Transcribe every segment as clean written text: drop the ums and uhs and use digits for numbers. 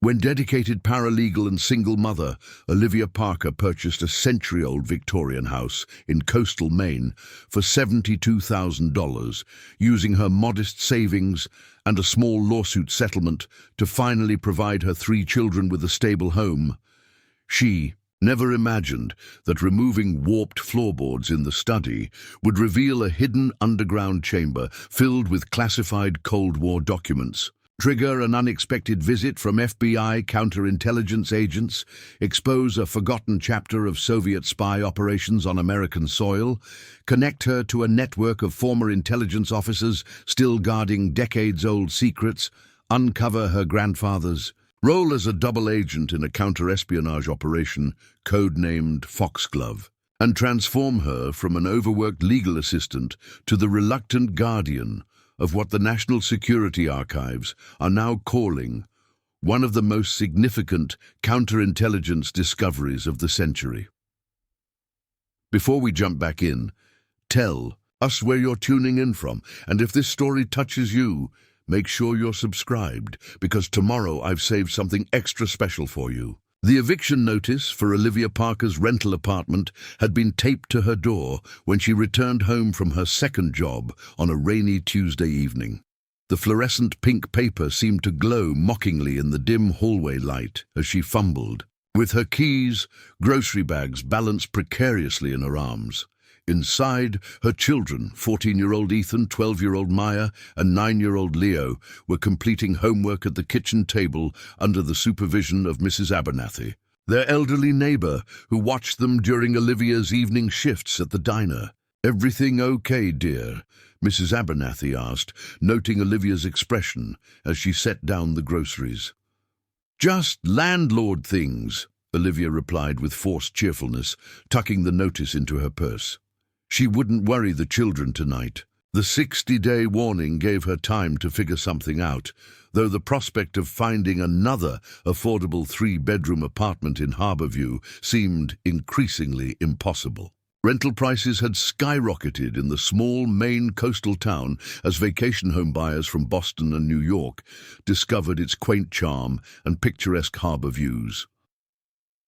When dedicated paralegal and single mother, Olivia Parker purchased a century-old Victorian house in coastal Maine for $72,000, using her modest savings and a small lawsuit settlement to finally provide her 3 children with a stable home. She never imagined that removing warped floorboards in the study would reveal a hidden underground chamber filled with classified Cold War documents, trigger an unexpected visit from FBI counterintelligence agents, expose a forgotten chapter of Soviet spy operations on American soil, connect her to a network of former intelligence officers still guarding decades-old secrets, uncover her grandfather's role as a double agent in a counterespionage operation codenamed Foxglove, and transform her from an overworked legal assistant to the reluctant guardian of what the National Security Archives are now calling one of the most significant counterintelligence discoveries of the century. Before we jump back in, tell us where you're tuning in from, and if this story touches you, make sure you're subscribed, because tomorrow I've saved something extra special for you. The eviction notice for Olivia Parker's rental apartment had been taped to her door when she returned home from her second job on a rainy Tuesday evening. The fluorescent pink paper seemed to glow mockingly in the dim hallway light as she fumbled, with her keys, grocery bags balanced precariously in her arms. Inside, her children, 14-year-old Ethan, 12-year-old Maya, and 9-year-old Leo, were completing homework at the kitchen table under the supervision of Mrs. Abernathy, their elderly neighbor who watched them during Olivia's evening shifts at the diner. "Everything okay, dear?" Mrs. Abernathy asked, noting Olivia's expression as she set down the groceries. "Just landlord things," Olivia replied with forced cheerfulness, tucking the notice into her purse. She wouldn't worry the children tonight. The 60-day warning gave her time to figure something out, though the prospect of finding another affordable 3-bedroom apartment in Harborview seemed increasingly impossible. Rental prices had skyrocketed in the small Maine coastal town as vacation home buyers from Boston and New York discovered its quaint charm and picturesque harbor views.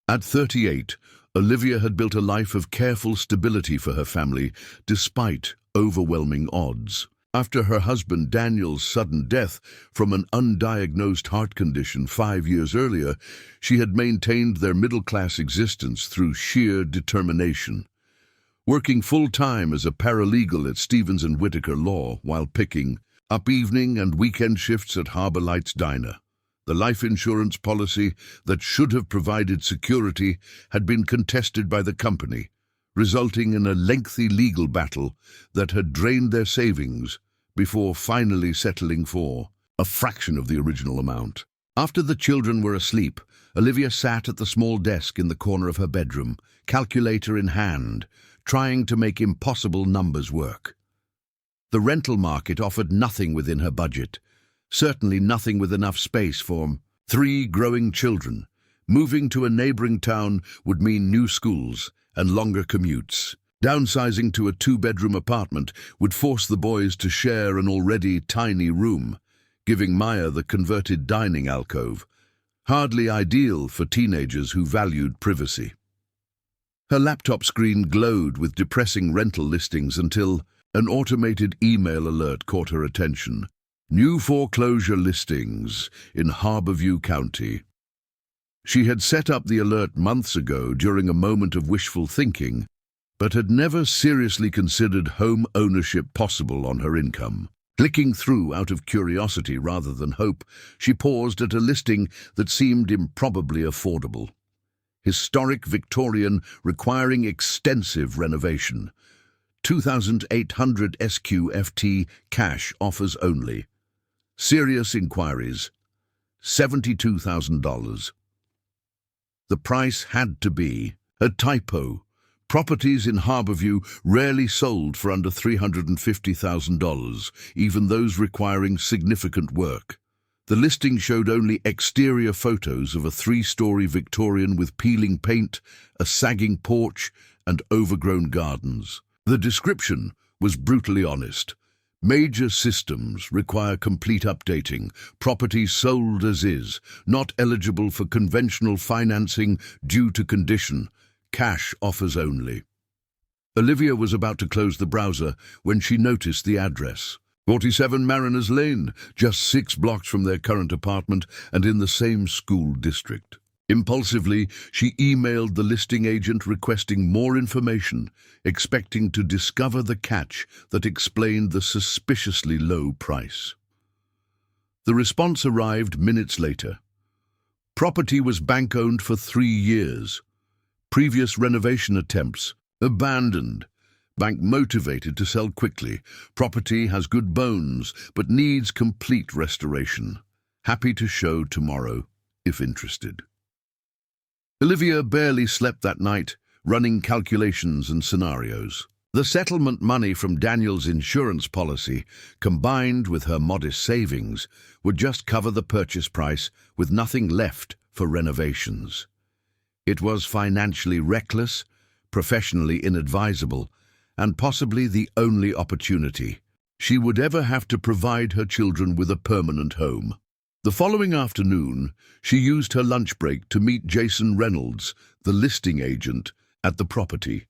At 38, Olivia had built a life of careful stability for her family, despite overwhelming odds. After her husband Daniel's sudden death from an undiagnosed heart condition 5 years earlier, she had maintained their middle-class existence through sheer determination, working full-time as a paralegal at Stevens & Whitaker Law while picking up evening and weekend shifts at Harbor Lights Diner. The life insurance policy that should have provided security had been contested by the company, resulting in a lengthy legal battle that had drained their savings before finally settling for a fraction of the original amount. After the children were asleep, Olivia sat at the small desk in the corner of her bedroom, calculator in hand, trying to make impossible numbers work. The rental market offered nothing within her budget, certainly nothing with enough space for 3 growing children. Moving to a neighboring town would mean new schools and longer commutes. Downsizing to a 2-bedroom apartment would force the boys to share an already tiny room, giving Maya the converted dining alcove, hardly ideal for teenagers who valued privacy. Her laptop screen glowed with depressing rental listings until an automated email alert caught her attention. New foreclosure listings in Harborview County. She had set up the alert months ago during a moment of wishful thinking, but had never seriously considered home ownership possible on her income. Clicking through out of curiosity rather than hope, she paused at a listing that seemed improbably affordable. Historic Victorian requiring extensive renovation. 2,800 SQFT, cash offers only. Serious inquiries, $72,000. The price had to be a typo. Properties in Harborview rarely sold for under $350,000, even those requiring significant work. The listing showed only exterior photos of a 3-story Victorian with peeling paint, a sagging porch, and overgrown gardens. The description was brutally honest. Major systems require complete updating, property sold as is, not eligible for conventional financing due to condition, cash offers only. Olivia was about to close the browser when she noticed the address. 47 Mariners Lane, just 6 blocks from their current apartment and in the same school district. Impulsively, she emailed the listing agent requesting more information, expecting to discover the catch that explained the suspiciously low price. The response arrived minutes later. Property was bank-owned for 3 years. Previous renovation attempts abandoned. Bank motivated to sell quickly. Property has good bones, but needs complete restoration. Happy to show tomorrow, if interested. Olivia barely slept that night, running calculations and scenarios. The settlement money from Daniel's insurance policy, combined with her modest savings, would just cover the purchase price with nothing left for renovations. It was financially reckless, professionally inadvisable, and possibly the only opportunity she would ever have to provide her children with a permanent home. The following afternoon, she used her lunch break to meet Jason Reynolds, the listing agent, at the property.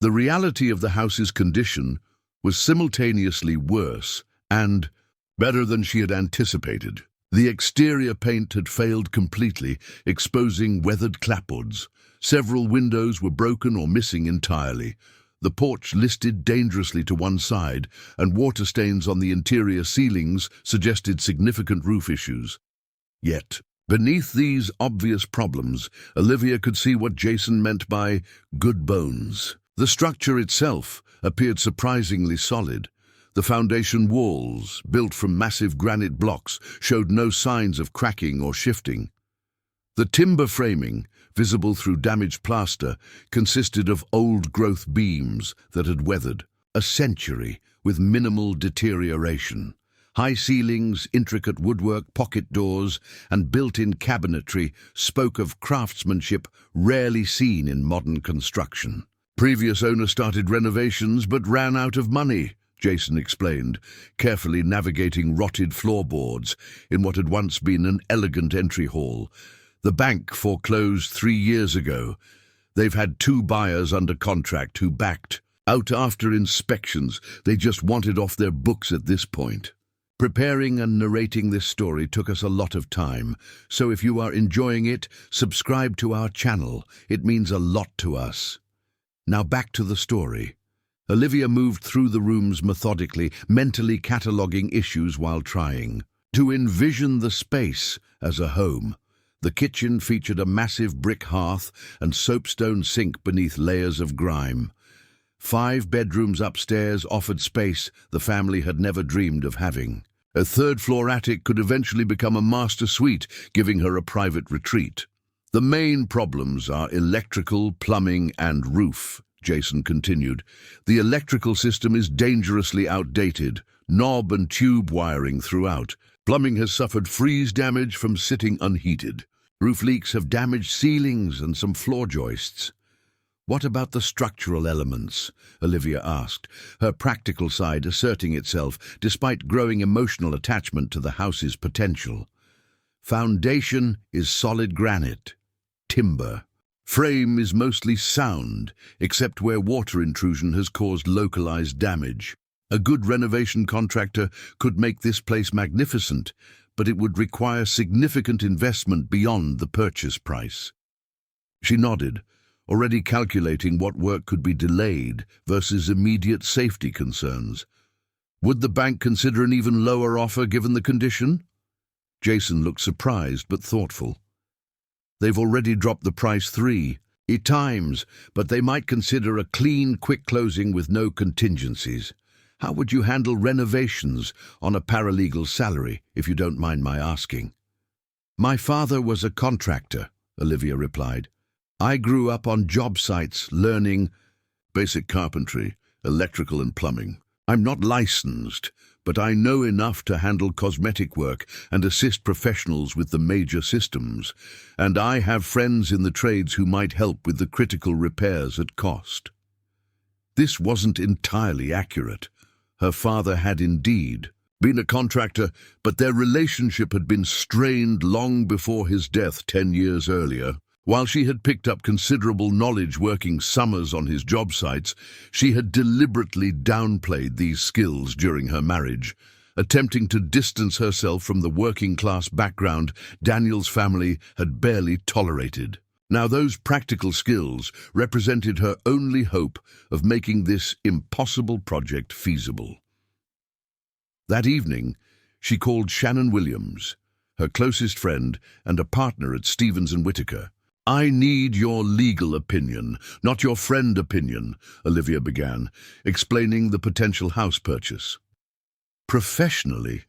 The reality of the house's condition was simultaneously worse and better than she had anticipated. The exterior paint had failed completely, exposing weathered clapboards. Several windows were broken or missing entirely. The porch listed dangerously to one side, and water stains on the interior ceilings suggested significant roof issues. Yet, beneath these obvious problems, Olivia could see what Jason meant by good bones. The structure itself appeared surprisingly solid. The foundation walls, built from massive granite blocks, showed no signs of cracking or shifting. The timber framing, visible through damaged plaster, consisted of old-growth beams that had weathered a century with minimal deterioration. High ceilings, intricate woodwork, pocket doors, and built-in cabinetry spoke of craftsmanship rarely seen in modern construction. Previous owner started renovations but ran out of money, Jason explained, carefully navigating rotted floorboards in what had once been an elegant entry hall. The bank foreclosed 3 years ago. They've had 2 buyers under contract who backed out after inspections. They just wanted off their books at this point. Preparing and narrating this story took us a lot of time, so if you are enjoying it, subscribe to our channel. It means a lot to us. Now back to the story. Olivia moved through the rooms methodically, mentally cataloguing issues while trying to envision the space as a home. The kitchen featured a massive brick hearth and soapstone sink beneath layers of grime. 5 bedrooms upstairs offered space the family had never dreamed of having. A 3rd-floor attic could eventually become a master suite, giving her a private retreat. The main problems are electrical, plumbing, and roof, Jason continued. The electrical system is dangerously outdated, knob and tube wiring throughout. Plumbing has suffered freeze damage from sitting unheated. Roof leaks have damaged ceilings and some floor joists. What about the structural elements? Olivia asked, her practical side asserting itself despite growing emotional attachment to the house's potential. Foundation is solid granite. Timber. Frame is mostly sound, except where water intrusion has caused localized damage. A good renovation contractor could make this place magnificent, but it would require significant investment beyond the purchase price. She nodded, already calculating what work could be delayed versus immediate safety concerns. Would the bank consider an even lower offer given the condition? Jason looked surprised but thoughtful. They've already dropped the price 3 times, but they might consider a clean, quick closing with no contingencies. How would you handle renovations on a paralegal salary, if you don't mind my asking? My father was a contractor, Olivia replied. I grew up on job sites learning basic carpentry, electrical and plumbing. I'm not licensed, but I know enough to handle cosmetic work and assist professionals with the major systems, and I have friends in the trades who might help with the critical repairs at cost. This wasn't entirely accurate. Her father had indeed been a contractor, but their relationship had been strained long before his death 10 years earlier. While she had picked up considerable knowledge working summers on his job sites, she had deliberately downplayed these skills during her marriage, attempting to distance herself from the working-class background Daniel's family had barely tolerated. Now those practical skills represented her only hope of making this impossible project feasible. That evening, she called Shannon Williams, her closest friend and a partner at Stevens & Whitaker. "I need your legal opinion, not your friend opinion," Olivia began, explaining the potential house purchase. "Professionally,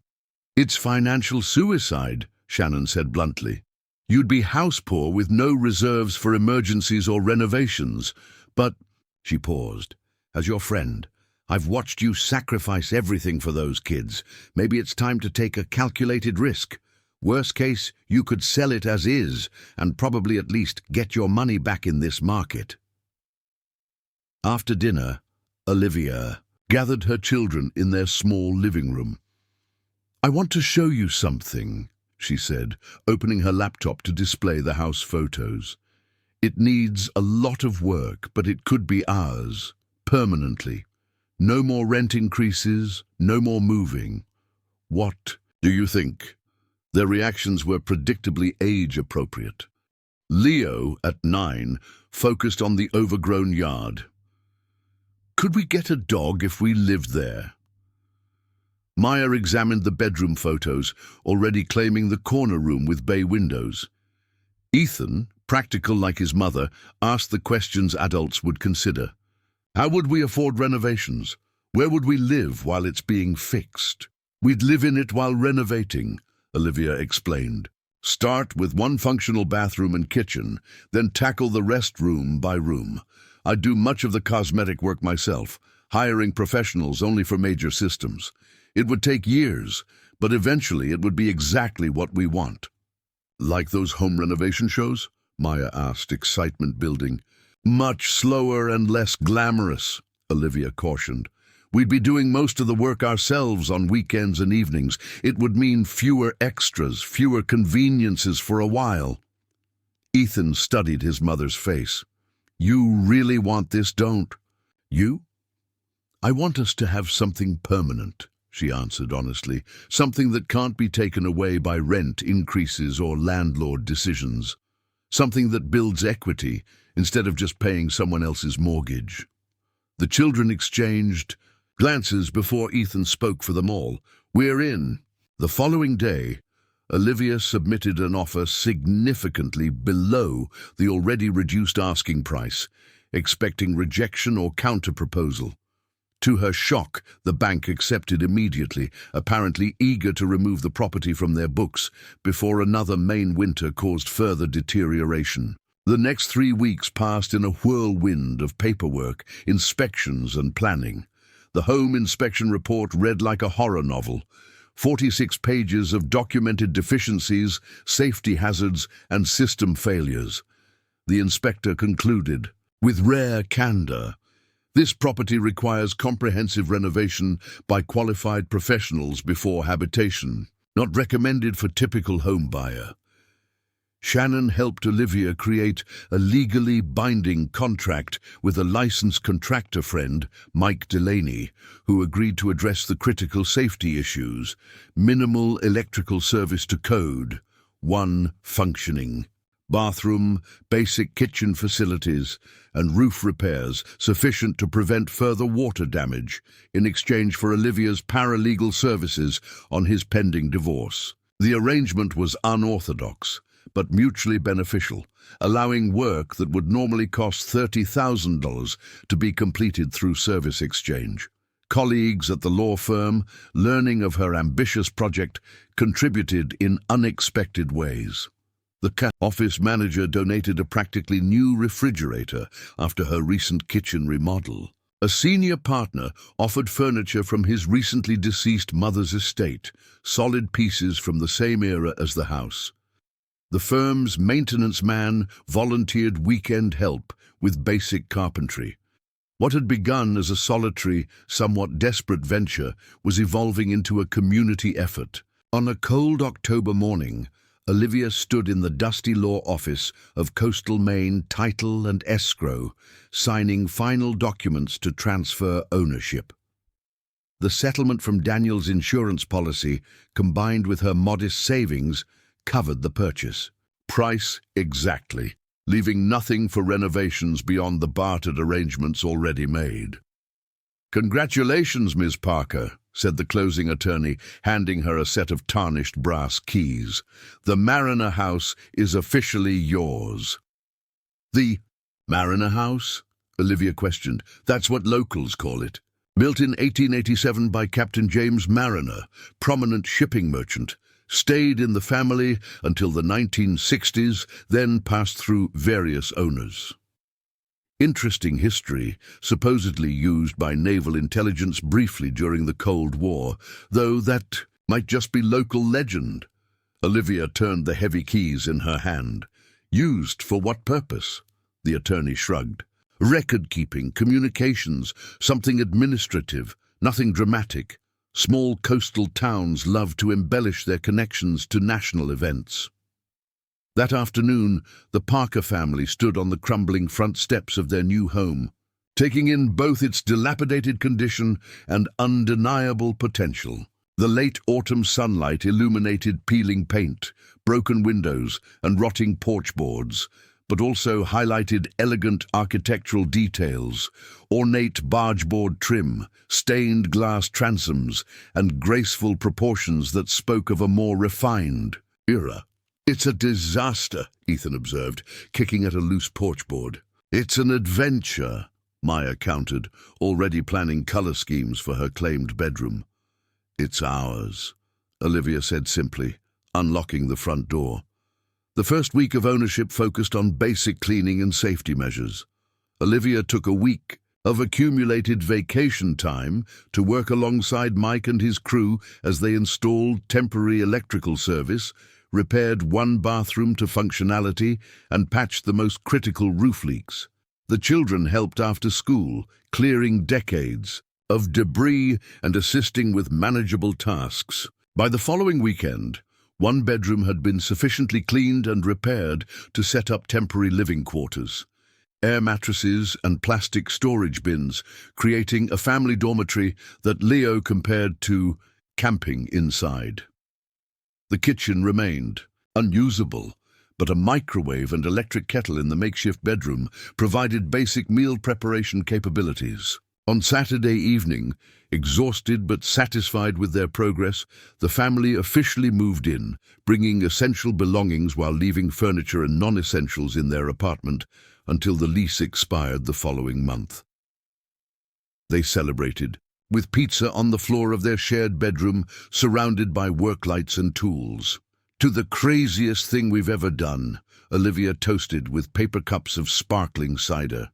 it's financial suicide," Shannon said bluntly. "You'd be house poor with no reserves for emergencies or renovations. But," she paused, "as your friend, I've watched you sacrifice everything for those kids. Maybe it's time to take a calculated risk. Worst case, you could sell it as is, and probably at least get your money back in this market." After dinner, Olivia gathered her children in their small living room. "I want to show you something," she said, opening her laptop to display the house photos. "It needs a lot of work, but it could be ours, permanently. No more rent increases, no more moving. What do you think?" Their reactions were predictably age-appropriate. Leo, at 9, focused on the overgrown yard. "Could we get a dog if we lived there?" Maya examined the bedroom photos, already claiming the corner room with bay windows. Ethan, practical like his mother, asked the questions adults would consider. "How would we afford renovations? Where would we live while it's being fixed?" "We'd live in it while renovating," Olivia explained. "Start with one functional bathroom and kitchen, then tackle the rest room by room. I'd do much of the cosmetic work myself, hiring professionals only for major systems. It would take years, but eventually it would be exactly what we want." "Like those home renovation shows?" Maya asked, excitement building. "Much slower and less glamorous," Olivia cautioned. "We'd be doing most of the work ourselves on weekends and evenings. It would mean fewer extras, fewer conveniences for a while." Ethan studied his mother's face. "You really want this, don't you?" "I want us to have something permanent," she answered honestly. "Something that can't be taken away by rent increases or landlord decisions. Something that builds equity instead of just paying someone else's mortgage." The children exchanged glances before Ethan spoke for them all. "We're in." The following day, Olivia submitted an offer significantly below the already reduced asking price, expecting rejection or counter-proposal. To her shock, the bank accepted immediately, apparently eager to remove the property from their books before another Maine winter caused further deterioration. The next 3 weeks passed in a whirlwind of paperwork, inspections and planning. The home inspection report read like a horror novel. 46 pages of documented deficiencies, safety hazards, and system failures. The inspector concluded, with rare candor, "This property requires comprehensive renovation by qualified professionals before habitation, not recommended for typical home buyer." Shannon helped Olivia create a legally binding contract with a licensed contractor friend, Mike Delaney, who agreed to address the critical safety issues: minimal electrical service to code, one functioning bathroom, basic kitchen facilities, and roof repairs sufficient to prevent further water damage in exchange for Olivia's paralegal services on his pending divorce. The arrangement was unorthodox, but mutually beneficial, allowing work that would normally cost $30,000 to be completed through service exchange. Colleagues at the law firm, learning of her ambitious project, contributed in unexpected ways. The office manager donated a practically new refrigerator after her recent kitchen remodel. A senior partner offered furniture from his recently deceased mother's estate, solid pieces from the same era as the house. The firm's maintenance man volunteered weekend help with basic carpentry. What had begun as a solitary, somewhat desperate venture was evolving into a community effort. On a cold October morning, Olivia stood in the dusty law office of Coastal Maine Title and Escrow, signing final documents to transfer ownership. The settlement from Daniel's insurance policy, combined with her modest savings, covered the purchase. Price exactly, leaving nothing for renovations beyond the bartered arrangements already made. "Congratulations, Ms. Parker," said the closing attorney, handing her a set of tarnished brass keys. "The Mariner House is officially yours." "The Mariner House?" Olivia questioned. "That's what locals call it. Built in 1887 by Captain James Mariner, prominent shipping merchant. Stayed in the family until the 1960s, then passed through various owners. Interesting history, supposedly used by naval intelligence briefly during the Cold War, though that might just be local legend." Olivia turned the heavy keys in her hand. "Used for what purpose?" The attorney shrugged. "Record-keeping, communications, something administrative, nothing dramatic. Small coastal towns love to embellish their connections to national events." That afternoon, the Parker family stood on the crumbling front steps of their new home, taking in both its dilapidated condition and undeniable potential. The late autumn sunlight illuminated peeling paint, broken windows, and rotting porch boards, but also highlighted elegant architectural details, ornate bargeboard trim, stained glass transoms, and graceful proportions that spoke of a more refined era. "It's a disaster," Ethan observed, kicking at a loose porchboard. "It's an adventure," Maya countered, already planning color schemes for her claimed bedroom. "It's ours," Olivia said simply, unlocking the front door. The first week of ownership focused on basic cleaning and safety measures. Olivia took a week of accumulated vacation time to work alongside Mike and his crew as they installed temporary electrical service, repaired one bathroom to functionality, and patched the most critical roof leaks. The children helped after school, clearing decades of debris and assisting with manageable tasks. By the following weekend, one bedroom had been sufficiently cleaned and repaired to set up temporary living quarters. Air mattresses and plastic storage bins, creating a family dormitory that Leo compared to camping inside. The kitchen remained unusable, but a microwave and electric kettle in the makeshift bedroom provided basic meal preparation capabilities. On Saturday evening, exhausted but satisfied with their progress, the family officially moved in, bringing essential belongings while leaving furniture and non-essentials in their apartment until the lease expired the following month. They celebrated, with pizza on the floor of their shared bedroom, surrounded by work lights and tools. "To the craziest thing we've ever done," Olivia toasted with paper cups of sparkling cider.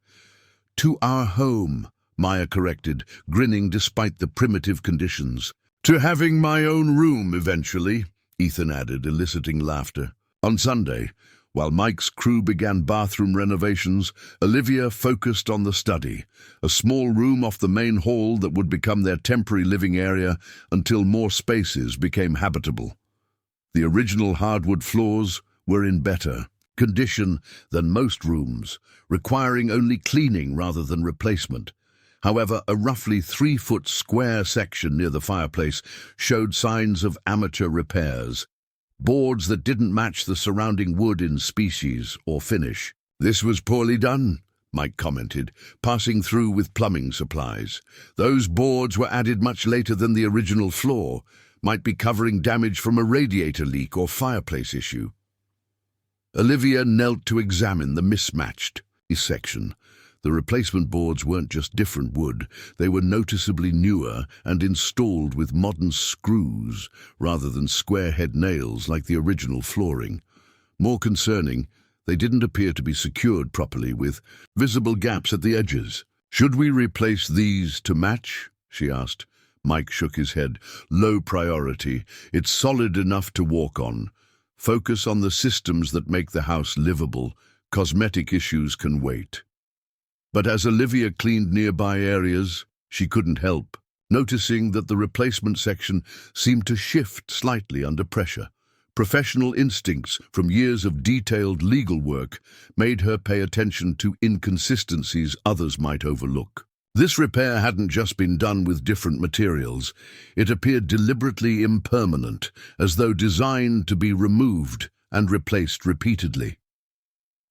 "To our home," Maya corrected, grinning despite the primitive conditions. "To having my own room eventually," Ethan added, eliciting laughter. On Sunday, while Mike's crew began bathroom renovations, Olivia focused on the study, a small room off the main hall that would become their temporary living area until more spaces became habitable. The original hardwood floors were in better condition than most rooms, requiring only cleaning rather than replacement. However, a roughly 3-foot square section near the fireplace showed signs of amateur repairs. Boards that didn't match the surrounding wood in species or finish. "This was poorly done," Mike commented, passing through with plumbing supplies. "Those boards were added much later than the original floor, might be covering damage from a radiator leak or fireplace issue." Olivia knelt to examine the mismatched section. The replacement boards weren't just different wood, they were noticeably newer and installed with modern screws rather than square head nails like the original flooring. More concerning, they didn't appear to be secured properly, with visible gaps at the edges. "Should we replace these to match?" she asked. Mike shook his head. "Low priority. It's solid enough to walk on. Focus on the systems that make the house livable. Cosmetic issues can wait." But as Olivia cleaned nearby areas, she couldn't help noticing that the replacement section seemed to shift slightly under pressure. Professional instincts from years of detailed legal work made her pay attention to inconsistencies others might overlook. This repair hadn't just been done with different materials. It appeared deliberately impermanent, as though designed to be removed and replaced repeatedly.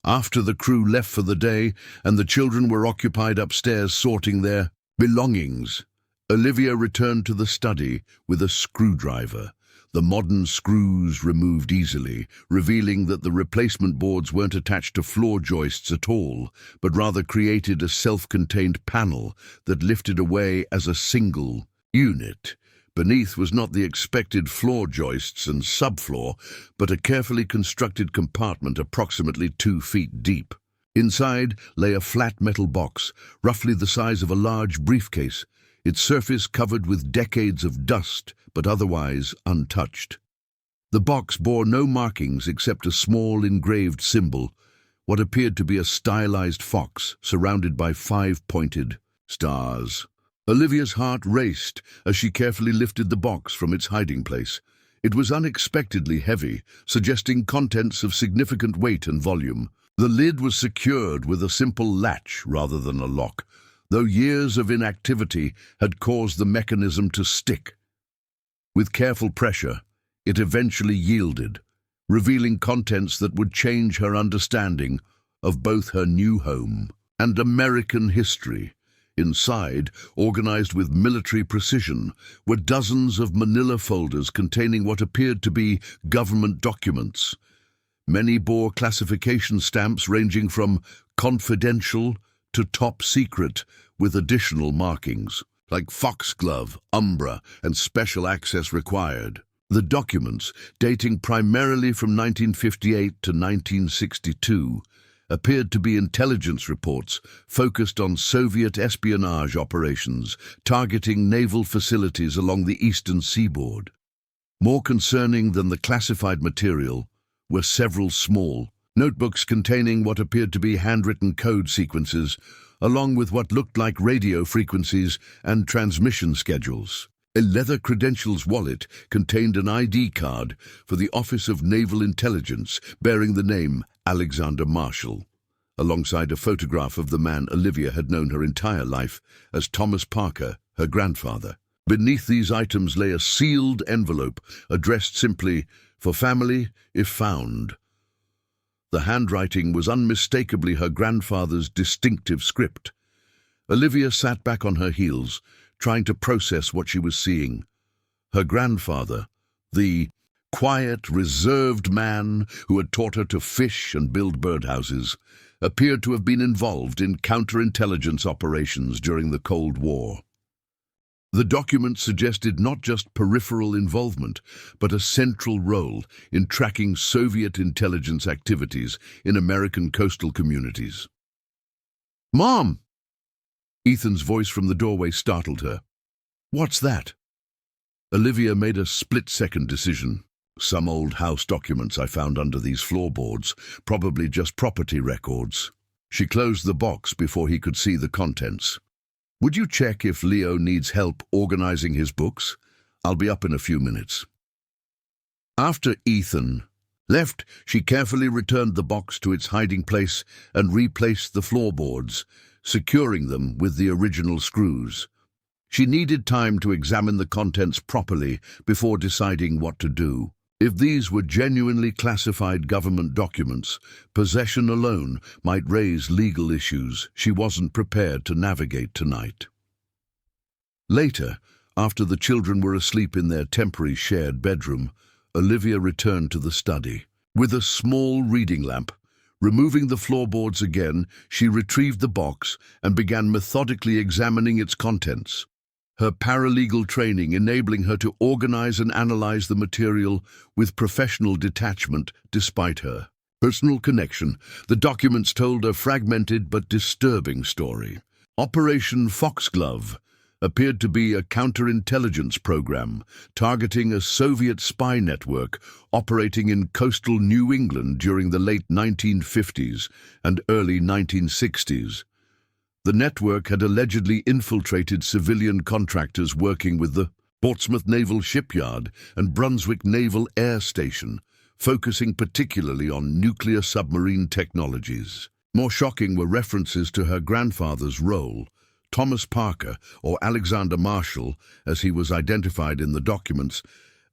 After the crew left for the day and the children were occupied upstairs sorting their belongings, Olivia returned to the study with a screwdriver. The modern screws removed easily, revealing that the replacement boards weren't attached to floor joists at all, but rather created a self-contained panel that lifted away as a single unit. Beneath was not the expected floor joists and subfloor, but a carefully constructed compartment approximately 2 feet deep. Inside lay a flat metal box, roughly the size of a large briefcase, its surface covered with decades of dust, but otherwise untouched. The box bore no markings except a small engraved symbol, what appeared to be a stylized fox surrounded by 5-pointed stars. Olivia's heart raced as she carefully lifted the box from its hiding place. It was unexpectedly heavy, suggesting contents of significant weight and volume. The lid was secured with a simple latch rather than a lock, though years of inactivity had caused the mechanism to stick. With careful pressure, it eventually yielded, revealing contents that would change her understanding of both her new home and American history. Inside, organized with military precision, were dozens of manila folders containing what appeared to be government documents. Many bore classification stamps ranging from confidential to top secret, with additional markings, like Foxglove, Umbra, and special access required. The documents, dating primarily from 1958 to 1962, appeared to be intelligence reports focused on Soviet espionage operations targeting naval facilities along the eastern seaboard. More concerning than the classified material were several small notebooks containing what appeared to be handwritten code sequences, along with what looked like radio frequencies and transmission schedules. A leather credentials wallet contained an ID card for the Office of Naval Intelligence bearing the name Alexander Marshall, alongside a photograph of the man Olivia had known her entire life as Thomas Parker, her grandfather. Beneath these items lay a sealed envelope addressed simply, "For family, if found." The handwriting was unmistakably her grandfather's distinctive script. Olivia sat back on her heels, trying to process what she was seeing. Her grandfather, the quiet, reserved man who had taught her to fish and build birdhouses, appeared to have been involved in counterintelligence operations during the Cold War. The document suggested not just peripheral involvement, but a central role in tracking Soviet intelligence activities in American coastal communities. "Mom!" Ethan's voice from the doorway startled her. "What's that?" Olivia made a split-second decision. "Some old house documents I found under these floorboards, probably just property records." She closed the box before he could see the contents. "Would you check if Leo needs help organizing his books? I'll be up in a few minutes." After Ethan left, she carefully returned the box to its hiding place and replaced the floorboards, securing them with the original screws. She needed time to examine the contents properly before deciding what to do. If these were genuinely classified government documents, possession alone might raise legal issues she wasn't prepared to navigate tonight. Later, after the children were asleep in their temporary shared bedroom, Olivia returned to the study. With a small reading lamp, removing the floorboards again, she retrieved the box and began methodically examining its contents. Her paralegal training enabling her to organize and analyze the material with professional detachment despite her personal connection. The documents told a fragmented but disturbing story. Operation Foxglove appeared to be a counterintelligence program targeting a Soviet spy network operating in coastal New England during the late 1950s and early 1960s. The network had allegedly infiltrated civilian contractors working with the Portsmouth Naval Shipyard and Brunswick Naval Air Station, focusing particularly on nuclear submarine technologies. More shocking were references to her grandfather's role. Thomas Parker, or Alexander Marshall, as he was identified in the documents,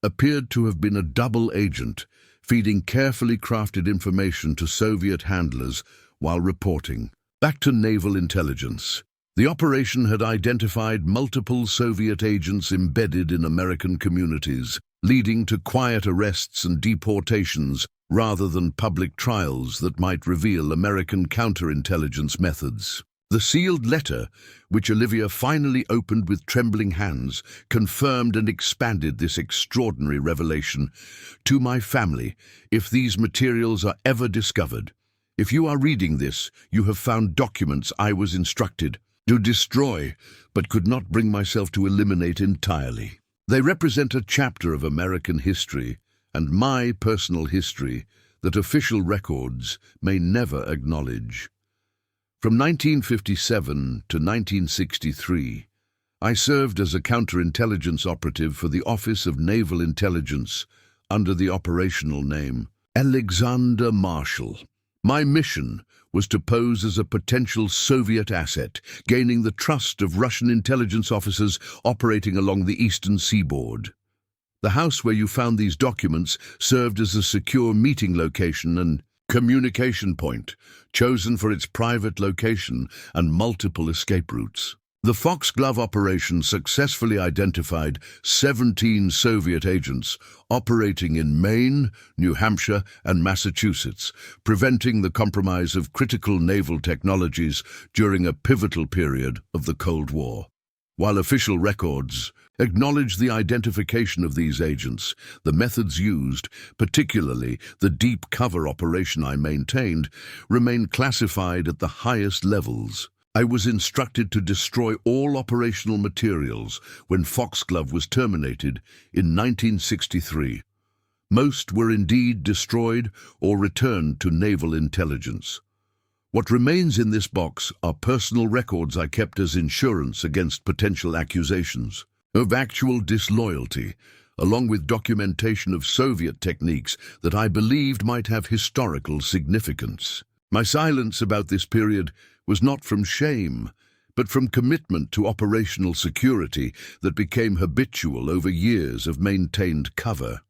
appeared to have been a double agent, feeding carefully crafted information to Soviet handlers while reporting. Back to naval intelligence. The operation had identified multiple Soviet agents embedded in American communities, leading to quiet arrests and deportations rather than public trials that might reveal American counterintelligence methods. The sealed letter, which Olivia finally opened with trembling hands, confirmed and expanded this extraordinary revelation. To my family, if these materials are ever discovered, if you are reading this, you have found documents I was instructed to destroy, but could not bring myself to eliminate entirely. They represent a chapter of American history and my personal history that official records may never acknowledge. From 1957 to 1963, I served as a counterintelligence operative for the Office of Naval Intelligence under the operational name Alexander Marshall. My mission was to pose as a potential Soviet asset, gaining the trust of Russian intelligence officers operating along the eastern seaboard. The house where you found these documents served as a secure meeting location and communication point, chosen for its private location and multiple escape routes. The Foxglove operation successfully identified 17 Soviet agents operating in Maine, New Hampshire, and Massachusetts, preventing the compromise of critical naval technologies during a pivotal period of the Cold War. While official records acknowledge the identification of these agents, the methods used, particularly the deep cover operation I maintained, remain classified at the highest levels. I was instructed to destroy all operational materials when Foxglove was terminated in 1963. Most were indeed destroyed or returned to naval intelligence. What remains in this box are personal records I kept as insurance against potential accusations of actual disloyalty, along with documentation of Soviet techniques that I believed might have historical significance. My silence about this period was not from shame, but from commitment to operational security that became habitual over years of maintained cover.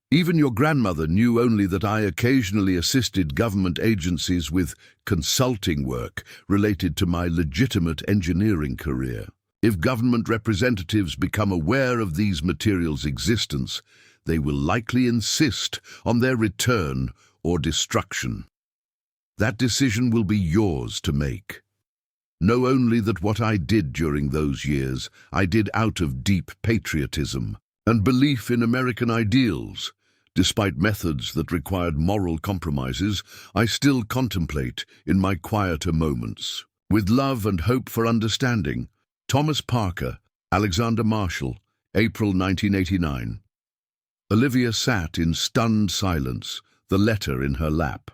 Even your grandmother knew only that I occasionally assisted government agencies with consulting work related to my legitimate engineering career. If government representatives become aware of these materials' existence, they will likely insist on their return or destruction. That decision will be yours to make. Know only that what I did during those years, I did out of deep patriotism and belief in American ideals. Despite methods that required moral compromises, I still contemplate in my quieter moments. With love and hope for understanding, Thomas Parker, Alexander Marshall, April 1989. Olivia sat in stunned silence, the letter in her lap.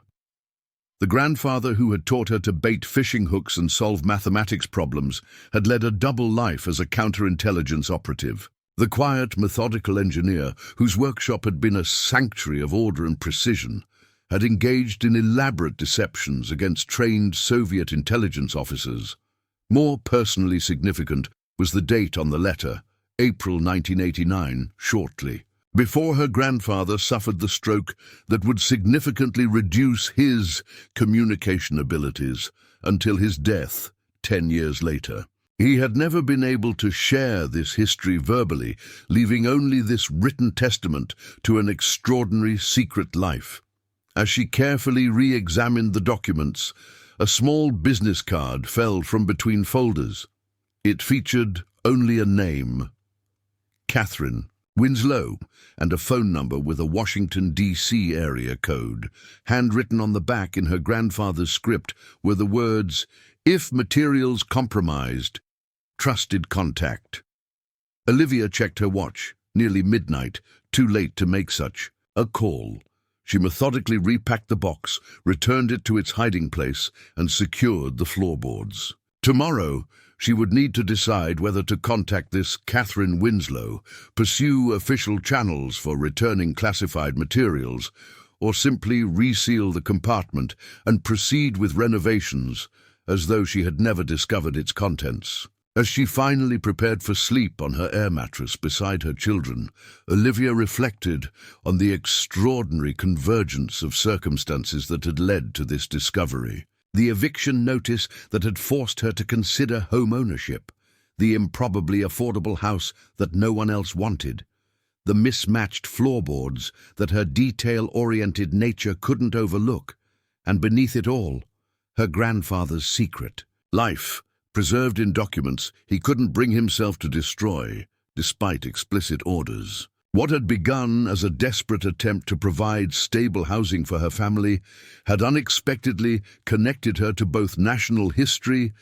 The grandfather who had taught her to bait fishing hooks and solve mathematics problems had led a double life as a counterintelligence operative. The quiet, methodical engineer, whose workshop had been a sanctuary of order and precision, had engaged in elaborate deceptions against trained Soviet intelligence officers. More personally significant was the date on the letter, April 1989, shortly before her grandfather suffered the stroke that would significantly reduce his communication abilities until his death 10 years later. He had never been able to share this history verbally, leaving only this written testament to an extraordinary secret life. As she carefully re-examined the documents, a small business card fell from between folders. It featured only a name, Catherine Winslow, and a phone number with a Washington, D.C. area code. Handwritten on the back in her grandfather's script were the words, "If materials compromised, trusted contact." Olivia checked her watch, nearly midnight, too late to make such a call. She methodically repacked the box, returned it to its hiding place, and secured the floorboards. Tomorrow, she would need to decide whether to contact this Catherine Winslow, pursue official channels for returning classified materials, or simply reseal the compartment and proceed with renovations as though she had never discovered its contents. As she finally prepared for sleep on her air mattress beside her children, Olivia reflected on the extraordinary convergence of circumstances that had led to this discovery. The eviction notice that had forced her to consider home ownership, the improbably affordable house that no one else wanted, the mismatched floorboards that her detail-oriented nature couldn't overlook, and beneath it all, her grandfather's secret. Life, preserved in documents he couldn't bring himself to destroy, despite explicit orders. What had begun as a desperate attempt to provide stable housing for her family had unexpectedly connected her to both national history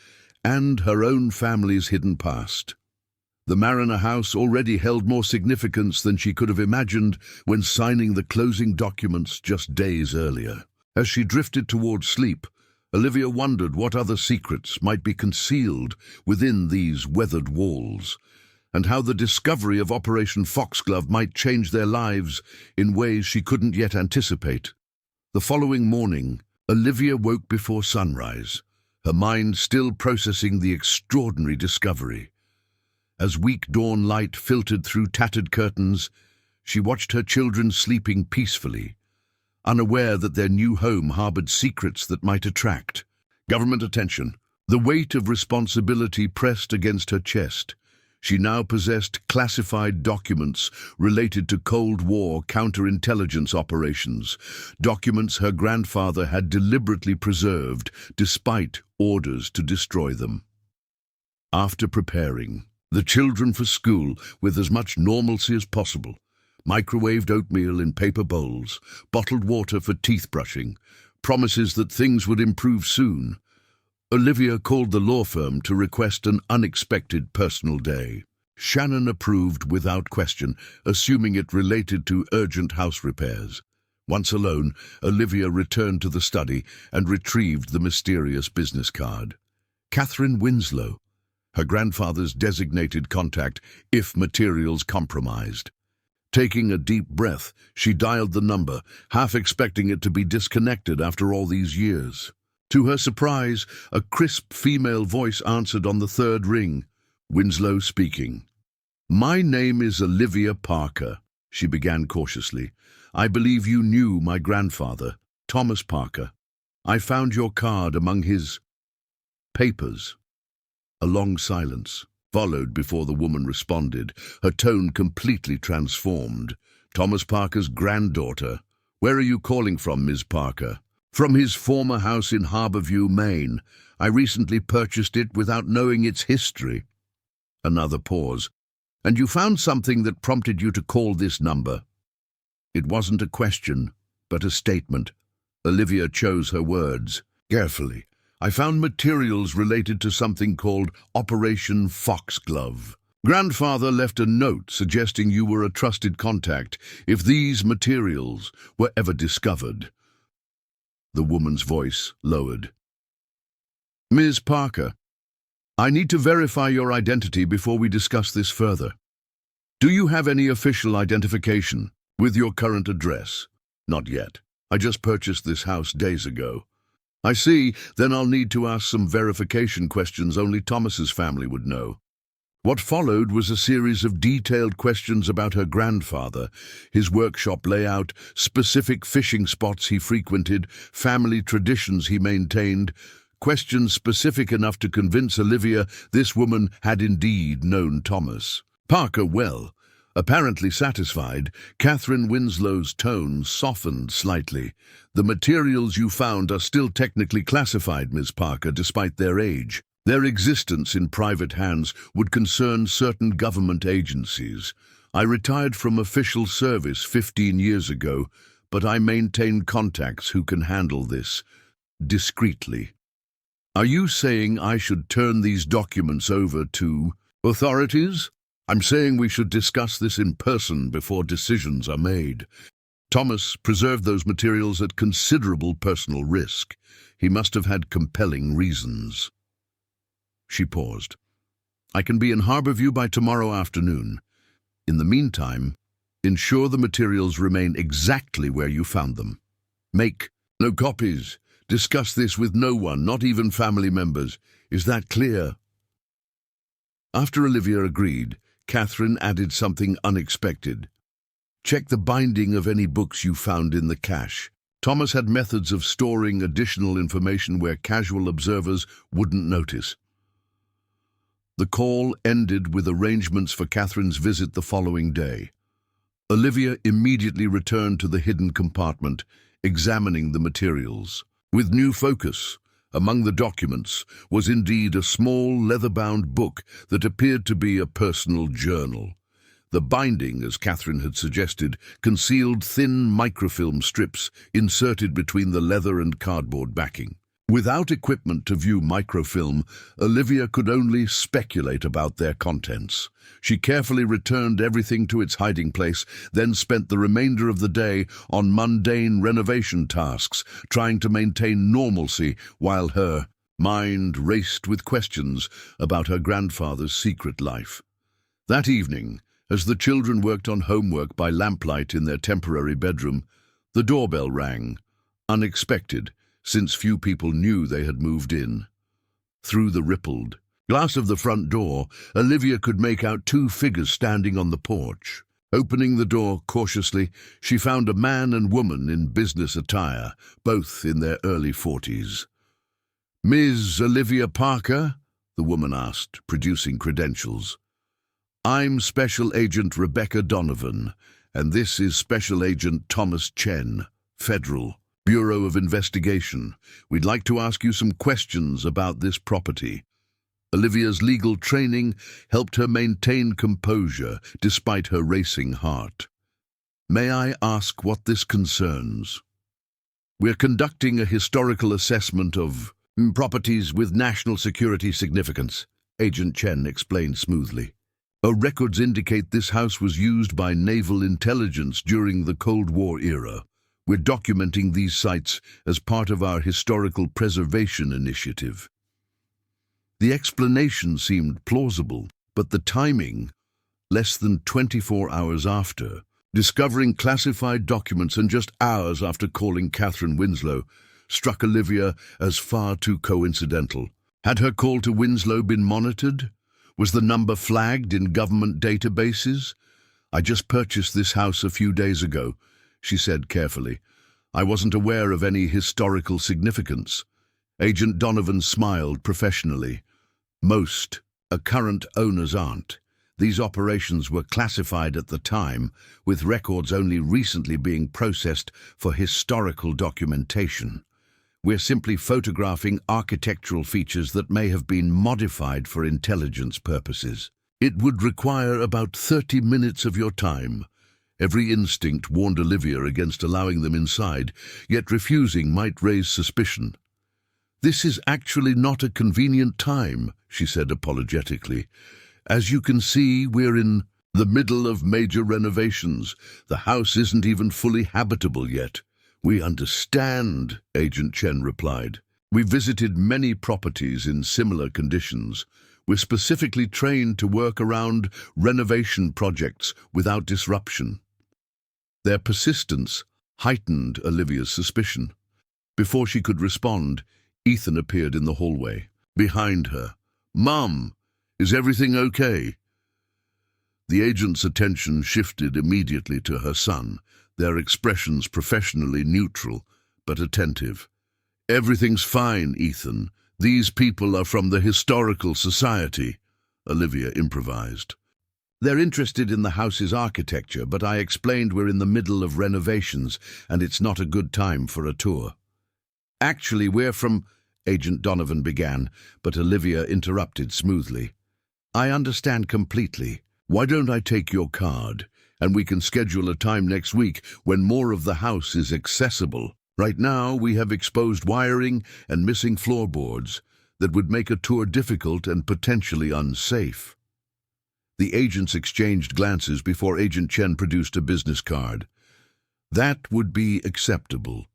and her own family's hidden past. The Mariner house already held more significance than she could have imagined when signing the closing documents just days earlier. As she drifted towards sleep, Olivia wondered what other secrets might be concealed within these weathered walls, and how the discovery of Operation Foxglove might change their lives in ways she couldn't yet anticipate. The following morning, Olivia woke before sunrise, her mind still processing the extraordinary discovery. As weak dawn light filtered through tattered curtains, she watched her children sleeping peacefully, unaware that their new home harbored secrets that might attract government attention. The weight of responsibility pressed against her chest. She now possessed classified documents related to Cold War counterintelligence operations, documents her grandfather had deliberately preserved despite orders to destroy them. After preparing the children for school with as much normalcy as possible, microwaved oatmeal in paper bowls, bottled water for teeth brushing, promises that things would improve soon, Olivia called the law firm to request an unexpected personal day. Shannon approved without question, assuming it related to urgent house repairs. Once alone, Olivia returned to the study and retrieved the mysterious business card. Catherine Winslow, her grandfather's designated contact if materials compromised. Taking a deep breath, she dialed the number, half expecting it to be disconnected after all these years. To her surprise, a crisp female voice answered on the third ring. Winslow speaking. "My name is Olivia Parker," she began cautiously. "I believe you knew my grandfather, Thomas Parker. I found your card among his papers." A long silence followed before the woman responded, her tone completely transformed. "Thomas Parker's granddaughter. Where are you calling from, Ms. Parker?" "From his former house in Harborview, Maine. I recently purchased it without knowing its history." Another pause. "And you found something that prompted you to call this number?" It wasn't a question, but a statement. Olivia chose her words carefully. "I found materials related to something called Operation Foxglove. Grandfather left a note suggesting you were a trusted contact if these materials were ever discovered." The woman's voice lowered. "Ms. Parker, I need to verify your identity before we discuss this further. Do you have any official identification with your current address?" "Not yet. I just purchased this house days ago." "I see. Then I'll need to ask some verification questions only Thomas's family would know." What followed was a series of detailed questions about her grandfather, his workshop layout, specific fishing spots he frequented, family traditions he maintained, questions specific enough to convince Olivia this woman had indeed known Thomas Parker well. Apparently satisfied, Catherine Winslow's tone softened slightly. "The materials you found are still technically classified, Ms. Parker, despite their age. Their existence in private hands would concern certain government agencies. I retired from official service 15 years ago, but I maintain contacts who can handle this discreetly." "Are you saying I should turn these documents over to authorities?" "I'm saying we should discuss this in person before decisions are made. Thomas preserved those materials at considerable personal risk. He must have had compelling reasons." She paused. "I can be in Harborview by tomorrow afternoon. In the meantime, ensure the materials remain exactly where you found them. Make no copies. Discuss this with no one, not even family members. Is that clear?" After Olivia agreed, Catherine added something unexpected. "Check the binding of any books you found in the cache." Thomas had methods of storing additional information where casual observers wouldn't notice. The call ended with arrangements for Catherine's visit the following day. Olivia immediately returned to the hidden compartment, examining the materials. With new focus, among the documents was indeed a small leather-bound book that appeared to be a personal journal. The binding, as Catherine had suggested, concealed thin microfilm strips inserted between the leather and cardboard backing. Without equipment to view microfilm, Olivia could only speculate about their contents. She carefully returned everything to its hiding place, then spent the remainder of the day on mundane renovation tasks, trying to maintain normalcy while her mind raced with questions about her grandfather's secret life. That evening, as the children worked on homework by lamplight in their temporary bedroom, the doorbell rang, unexpected, since few people knew they had moved in. Through the rippled glass of the front door, Olivia could make out two figures standing on the porch. Opening the door cautiously, she found a man and woman in business attire, both in their early 40s. "Ms. Olivia Parker?" the woman asked, producing credentials. "I'm Special Agent Rebecca Donovan, and this is Special Agent Thomas Chen, Federal Bureau of Investigation. We'd like to ask you some questions about this property." Olivia's legal training helped her maintain composure despite her racing heart. "May I ask what this concerns?" "We're conducting a historical assessment of properties with national security significance," Agent Chen explained smoothly. "Our records indicate this house was used by naval intelligence during the Cold War era. We're documenting these sites as part of our historical preservation initiative." The explanation seemed plausible, but the timing, less than 24 hours after, discovering classified documents and just hours after calling Catherine Winslow, struck Olivia as far too coincidental. Had her call to Winslow been monitored? Was the number flagged in government databases? "I just purchased this house a few days ago," she said carefully. "I wasn't aware of any historical significance." Agent Donovan smiled professionally. "Most current owners aren't. These operations were classified at the time, with records only recently being processed for historical documentation. We're simply photographing architectural features that may have been modified for intelligence purposes. It would require about 30 minutes of your time." Every instinct warned Olivia against allowing them inside, yet refusing might raise suspicion. "This is actually not a convenient time," she said apologetically. "As you can see, we're in the middle of major renovations. The house isn't even fully habitable yet." "We understand," Agent Chen replied. "We visited many properties in similar conditions. We're specifically trained to work around renovation projects without disruption." Their persistence heightened Olivia's suspicion. Before she could respond, Ethan appeared in the hallway. Behind her, "Mum, is everything okay?" The agent's attention shifted immediately to her son, their expressions professionally neutral, but attentive. "Everything's fine, Ethan. These people are from the Historical Society," Olivia improvised. "They're interested in the house's architecture, but I explained we're in the middle of renovations and it's not a good time for a tour." "Actually, we're from—" Agent Donovan began, but Olivia interrupted smoothly. "I understand completely. Why don't I take your card, and we can schedule a time next week when more of the house is accessible? Right now, we have exposed wiring and missing floorboards that would make a tour difficult and potentially unsafe." The agents exchanged glances before Agent Chen produced a business card. "That would be acceptable.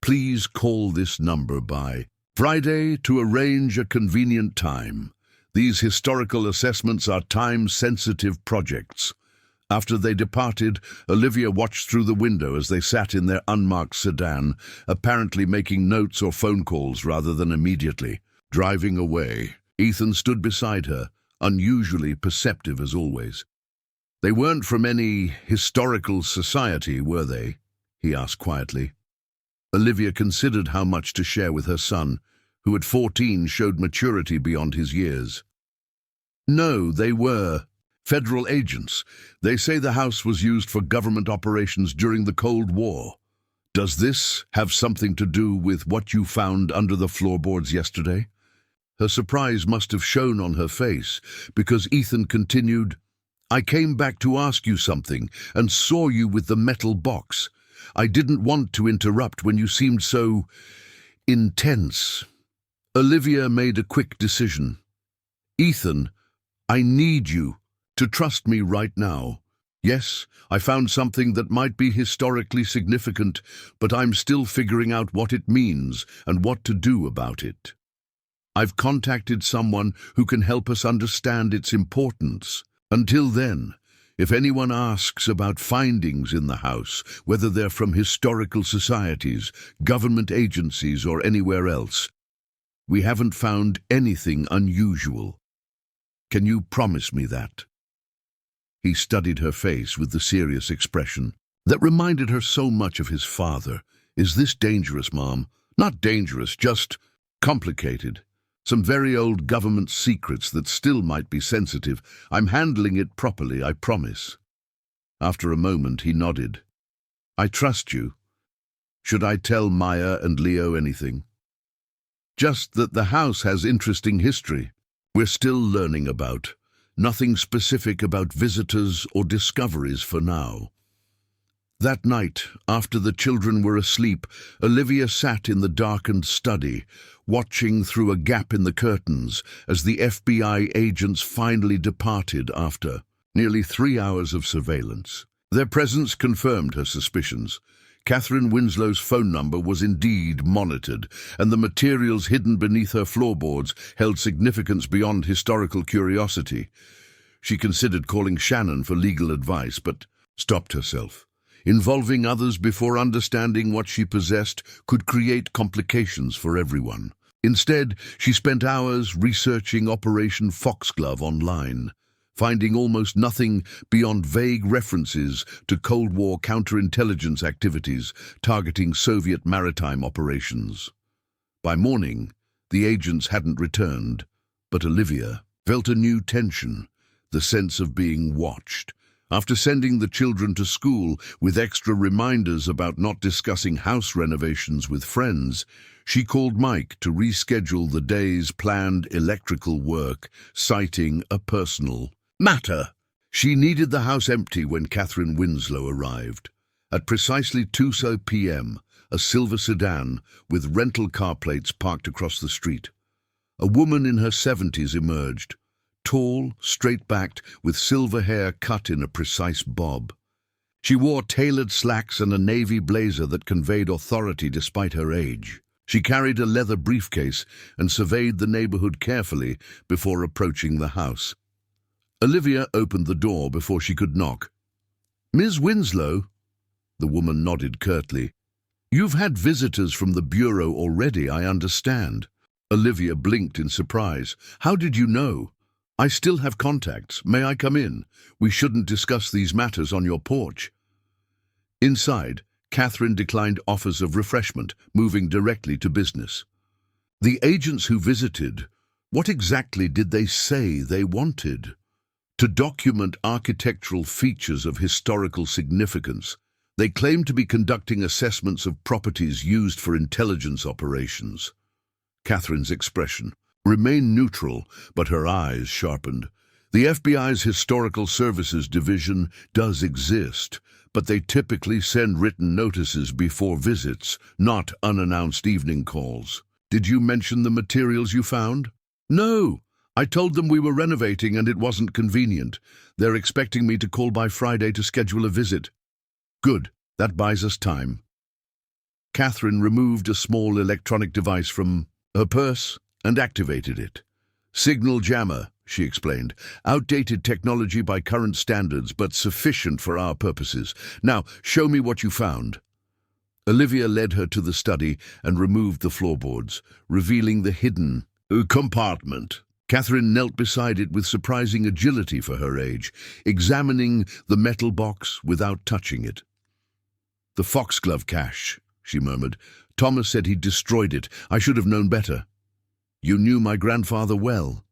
Please call this number by Friday to arrange a convenient time. These historical assessments are time-sensitive projects. After they departed, Olivia watched through the window as they sat in their unmarked sedan, apparently making notes or phone calls rather than immediately. Driving away, Ethan stood beside her, unusually perceptive as always. "They weren't from any historical society, were they?" he asked quietly. Olivia considered how much to share with her son, who at 14 showed maturity beyond his years. "No, they were federal agents. They say the house was used for government operations during the Cold War. Does this have something to do with what you found under the floorboards yesterday?" Her surprise must have shown on her face, because Ethan continued, "I came back to ask you something and saw you with the metal box. I didn't want to interrupt when you seemed so intense." Olivia made a quick decision. "Ethan, I need you to trust me right now. Yes, I found something that might be historically significant, but I'm still figuring out what it means and what to do about it. I've contacted someone who can help us understand its importance. Until then, if anyone asks about findings in the house, whether they're from historical societies, government agencies, or anywhere else, we haven't found anything unusual. Can you promise me that?" He studied her face with the serious expression that reminded her so much of his father. "Is this dangerous, Mom?" "Not dangerous, just complicated. Some very old government secrets that still might be sensitive. I'm handling it properly, I promise." After a moment, he nodded. "I trust you. Should I tell Maya and Leo anything?" "Just that the house has interesting history we're still learning about. Nothing specific about visitors or discoveries for now." That night, after the children were asleep, Olivia sat in the darkened study, watching through a gap in the curtains as the FBI agents finally departed after nearly 3 hours of surveillance. Their presence confirmed her suspicions. Catherine Winslow's phone number was indeed monitored, and the materials hidden beneath her floorboards held significance beyond historical curiosity. She considered calling Shannon for legal advice, but stopped herself. Involving others before understanding what she possessed could create complications for everyone. Instead, she spent hours researching Operation Foxglove online, finding almost nothing beyond vague references to Cold War counterintelligence activities targeting Soviet maritime operations. By morning, the agents hadn't returned, but Olivia felt a new tension, the sense of being watched. After sending the children to school with extra reminders about not discussing house renovations with friends, she called Mike to reschedule the day's planned electrical work, citing a personal matter. She needed the house empty when Catherine Winslow arrived. At precisely 2 p.m., a silver sedan with rental car plates parked across the street. A woman in her 70s emerged, tall, straight-backed, with silver hair cut in a precise bob. She wore tailored slacks and a navy blazer that conveyed authority despite her age. She carried a leather briefcase and surveyed the neighborhood carefully before approaching the house. Olivia opened the door before she could knock. "Ms. Winslow?" The woman nodded curtly. "You've had visitors from the Bureau already, I understand." Olivia blinked in surprise. "How did you know?" "I still have contacts. May I come in? We shouldn't discuss these matters on your porch." Inside, Catherine declined offers of refreshment, moving directly to business. "The agents who visited, what exactly did they say they wanted?" "To document architectural features of historical significance. They claim to be conducting assessments of properties used for intelligence operations." Catherine's expression remained neutral, but her eyes sharpened. "The FBI's Historical Services Division does exist, but they typically send written notices before visits, not unannounced evening calls." "Did you mention the materials you found?" "No. I told them we were renovating and it wasn't convenient. They're expecting me to call by Friday to schedule a visit." "Good. That buys us time." Catherine removed a small electronic device from her purse and activated it. Signal jammer, she explained. Outdated technology by current standards, but sufficient for our purposes. Now, show me what you found. Olivia led her to the study and removed the floorboards, revealing the hidden compartment. Catherine knelt beside it with surprising agility for her age, examining the metal box without touching it. The Foxglove cache, she murmured. Thomas said he destroyed it. I should have known better. You knew my grandfather well.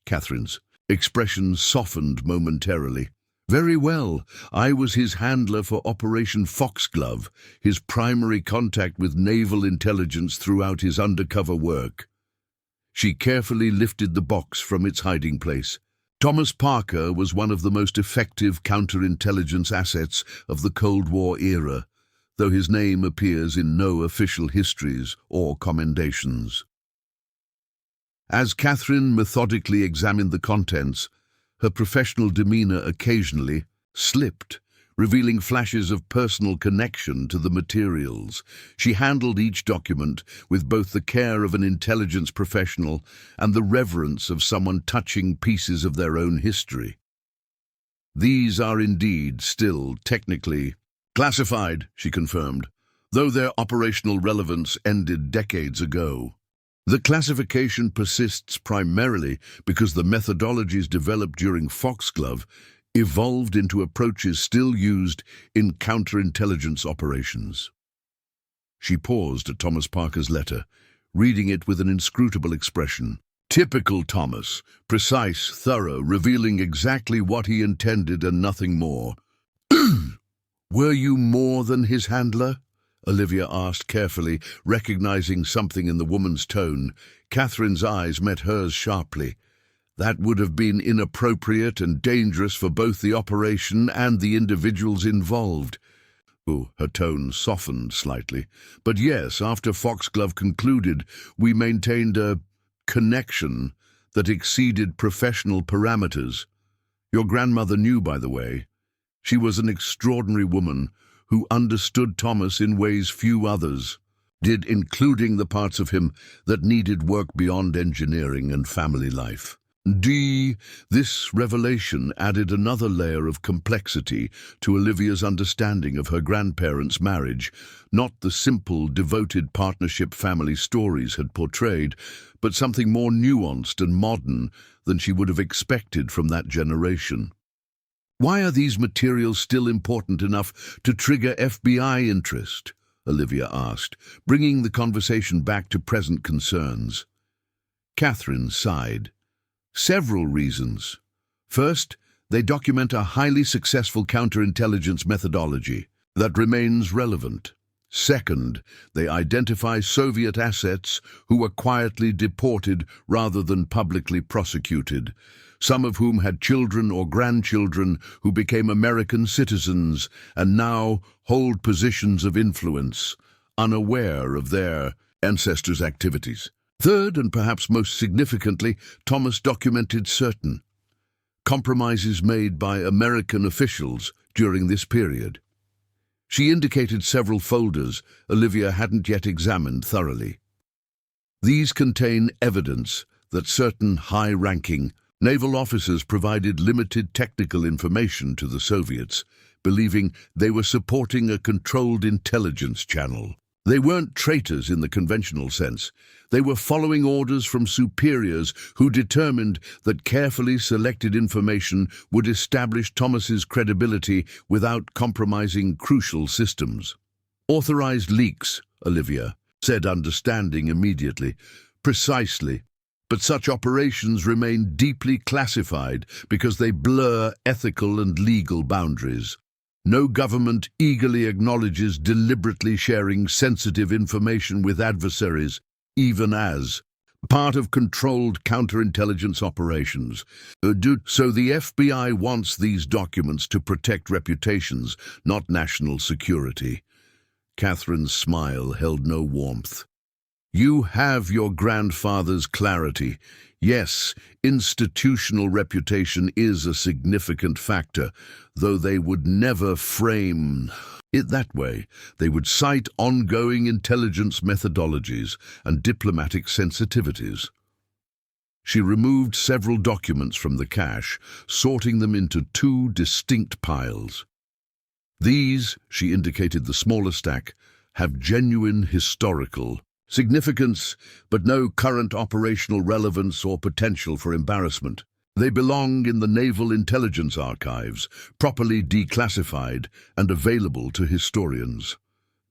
Catherine's expression softened momentarily. Very well. I was his handler for Operation Foxglove, his primary contact with naval intelligence throughout his undercover work. She carefully lifted the box from its hiding place. Thomas Parker was one of the most effective counterintelligence assets of the Cold War era, though his name appears in no official histories or commendations. As Catherine methodically examined the contents, her professional demeanor occasionally slipped, revealing flashes of personal connection to the materials. She handled each document with both the care of an intelligence professional and the reverence of someone touching pieces of their own history. These are indeed still technically classified, she confirmed, though their operational relevance ended decades ago. The classification persists primarily because the methodologies developed during Foxglove evolved into approaches still used in counterintelligence operations. She paused at Thomas Parker's letter, reading it with an inscrutable expression. Typical Thomas, precise, thorough, revealing exactly what he intended and nothing more. Were you more than his handler? Olivia asked carefully, recognizing something in the woman's tone. Catherine's eyes met hers sharply. That would have been inappropriate and dangerous for both the operation and the individuals involved. Oh, her tone softened slightly. But yes, after Foxglove concluded, we maintained a connection that exceeded professional parameters. Your grandmother knew, by the way. She was an extraordinary woman who understood Thomas in ways few others did, including the parts of him that needed work beyond engineering and family life. This revelation added another layer of complexity to Olivia's understanding of her grandparents' marriage, not the simple, devoted partnership family stories had portrayed, but something more nuanced and modern than she would have expected from that generation. Why are these materials still important enough to trigger FBI interest? Olivia asked, bringing the conversation back to present concerns. Catherine sighed. Several reasons. First, they document a highly successful counterintelligence methodology that remains relevant. Second, they identify Soviet assets who were quietly deported rather than publicly prosecuted, some of whom had children or grandchildren who became American citizens and now hold positions of influence, unaware of their ancestors' activities. Third, and perhaps most significantly, Thomas documented certain compromises made by American officials during this period. She indicated several folders Olivia hadn't yet examined thoroughly. These contain evidence that certain high-ranking naval officers provided limited technical information to the Soviets, believing they were supporting a controlled intelligence channel. They weren't traitors in the conventional sense. They were following orders from superiors who determined that carefully selected information would establish Thomas's credibility without compromising crucial systems. Authorized leaks, Olivia said, understanding immediately. Precisely. But such operations remain deeply classified because they blur ethical and legal boundaries. No government eagerly acknowledges deliberately sharing sensitive information with adversaries, even as part of controlled counterintelligence operations. So the FBI wants these documents to protect reputations, not national security. Catherine's smile held no warmth. You have your grandfather's clarity. Yes, institutional reputation is a significant factor, though they would never frame it that way. They would cite ongoing intelligence methodologies and diplomatic sensitivities. She removed several documents from the cache, sorting them into two distinct piles. These, she indicated the smaller stack, have genuine historical significance, but no current operational relevance or potential for embarrassment. They belong in the Naval Intelligence Archives, properly declassified and available to historians.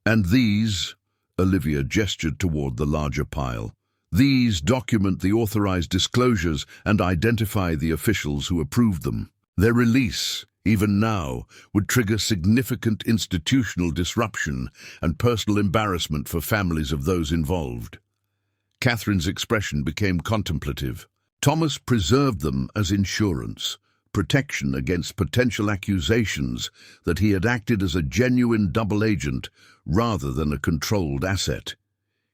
And these, Olivia gestured toward the larger pile, these document the authorized disclosures and identify the officials who approved them. Their release, even now, would trigger significant institutional disruption and personal embarrassment for families of those involved. Catherine's expression became contemplative. Thomas preserved them as insurance, protection against potential accusations that he had acted as a genuine double agent rather than a controlled asset.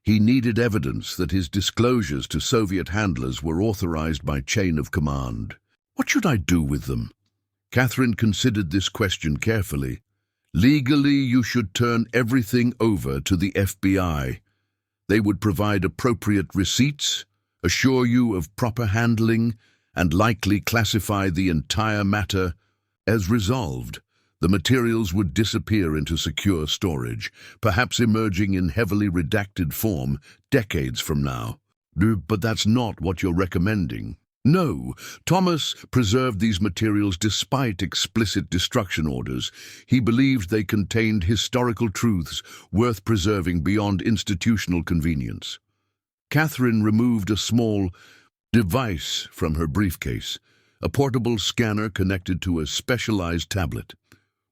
He needed evidence that his disclosures to Soviet handlers were authorized by chain of command. What should I do with them? Catherine considered this question carefully. Legally, you should turn everything over to the FBI. They would provide appropriate receipts, assure you of proper handling, and likely classify the entire matter as resolved. The materials would disappear into secure storage, perhaps emerging in heavily redacted form decades from now. But that's not what you're recommending. No, Thomas preserved these materials despite explicit destruction orders. He believed they contained historical truths worth preserving beyond institutional convenience. Catherine removed a small device from her briefcase, a portable scanner connected to a specialized tablet.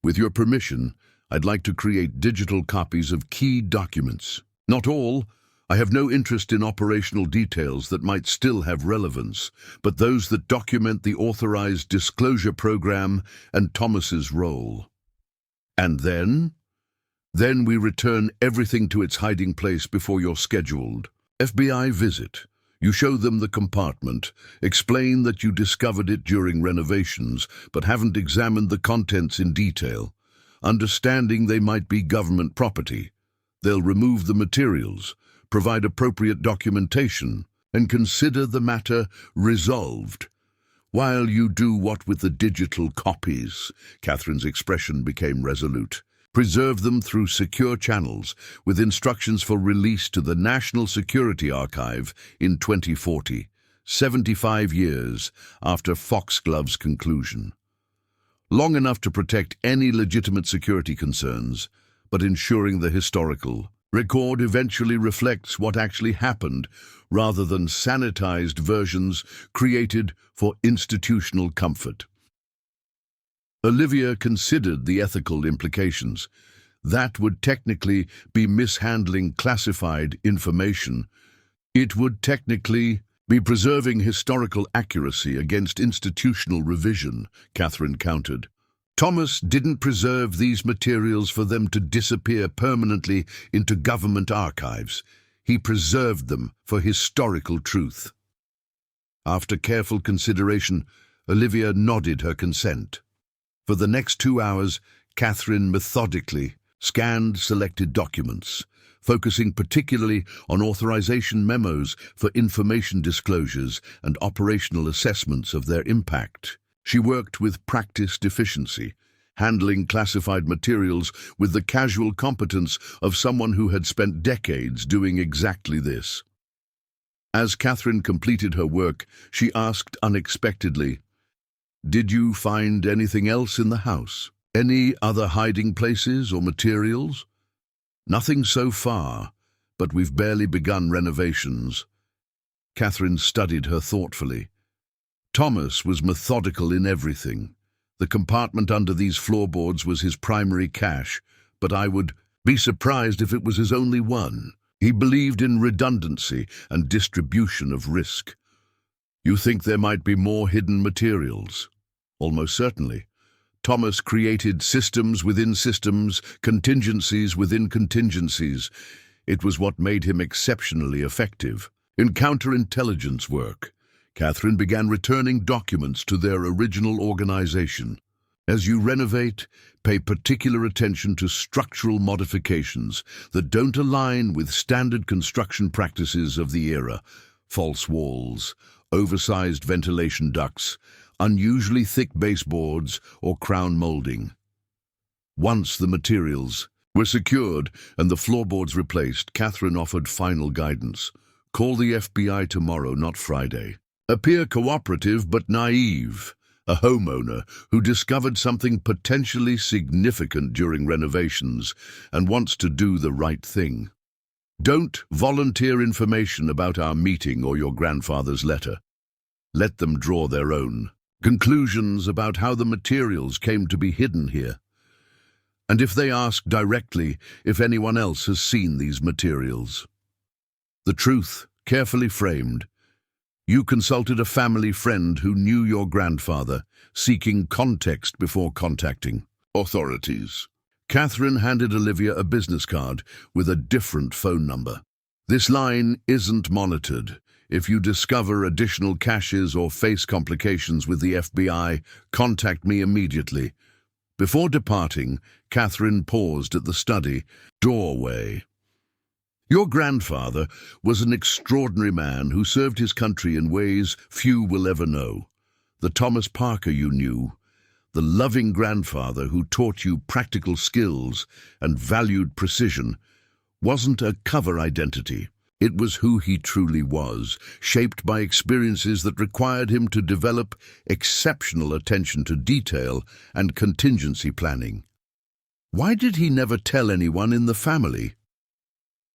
With your permission, I'd like to create digital copies of key documents. Not all. I have no interest in operational details that might still have relevance, but those that document the authorized disclosure program and Thomas's role. And then? Then we return everything to its hiding place before your scheduled FBI visit. You show them the compartment, explain that you discovered it during renovations, but haven't examined the contents in detail. Understanding they might be government property, they'll remove the materials, provide appropriate documentation, and consider the matter resolved. While you do what with the digital copies? Catherine's expression became resolute. Preserve them through secure channels, with instructions for release to the National Security Archive in 2040, 75 years after Foxglove's conclusion. Long enough to protect any legitimate security concerns, but ensuring the historical record eventually reflects what actually happened, rather than sanitized versions created for institutional comfort. Olivia considered the ethical implications. That would technically be mishandling classified information. It would technically be preserving historical accuracy against institutional revision, Catherine countered. Thomas didn't preserve these materials for them to disappear permanently into government archives. He preserved them for historical truth. After careful consideration, Olivia nodded her consent. For the next 2 hours, Catherine methodically scanned selected documents, focusing particularly on authorization memos for information disclosures and operational assessments of their impact. She worked with practiced efficiency, handling classified materials with the casual competence of someone who had spent decades doing exactly this. As Catherine completed her work, she asked unexpectedly, "Did you find anything else in the house? Any other hiding places or materials?" "Nothing so far, but we've barely begun renovations." Catherine studied her thoughtfully. Thomas was methodical in everything. The compartment under these floorboards was his primary cache, but I would be surprised if it was his only one. He believed in redundancy and distribution of risk. "You think there might be more hidden materials?" "Almost certainly. Thomas created systems within systems, contingencies within contingencies. It was what made him exceptionally effective. In counterintelligence work, Catherine began returning documents to their original organization. As you renovate, pay particular attention to structural modifications that don't align with standard construction practices of the era. false walls, oversized ventilation ducts, unusually thick baseboards, or crown molding. Once the materials were secured and the floorboards replaced, Catherine offered final guidance. Call the FBI tomorrow, not Friday. Appear cooperative but naive. A homeowner who discovered something potentially significant during renovations and wants to do the right thing. Don't volunteer information about our meeting or your grandfather's letter. Let them draw their own conclusions about how the materials came to be hidden here. And if they ask directly if anyone else has seen these materials. The truth, carefully framed. You consulted a family friend who knew your grandfather, seeking context before contacting authorities. Catherine handed Olivia a business card with a different phone number. This line isn't monitored. If you discover additional caches or face complications with the FBI, contact me immediately. Before departing, Catherine paused at the study doorway. Your grandfather was an extraordinary man who served his country in ways few will ever know. The Thomas Parker you knew, the loving grandfather who taught you practical skills and valued precision, wasn't a cover identity. It was who he truly was, shaped by experiences that required him to develop exceptional attention to detail and contingency planning. Why did he never tell anyone in the family?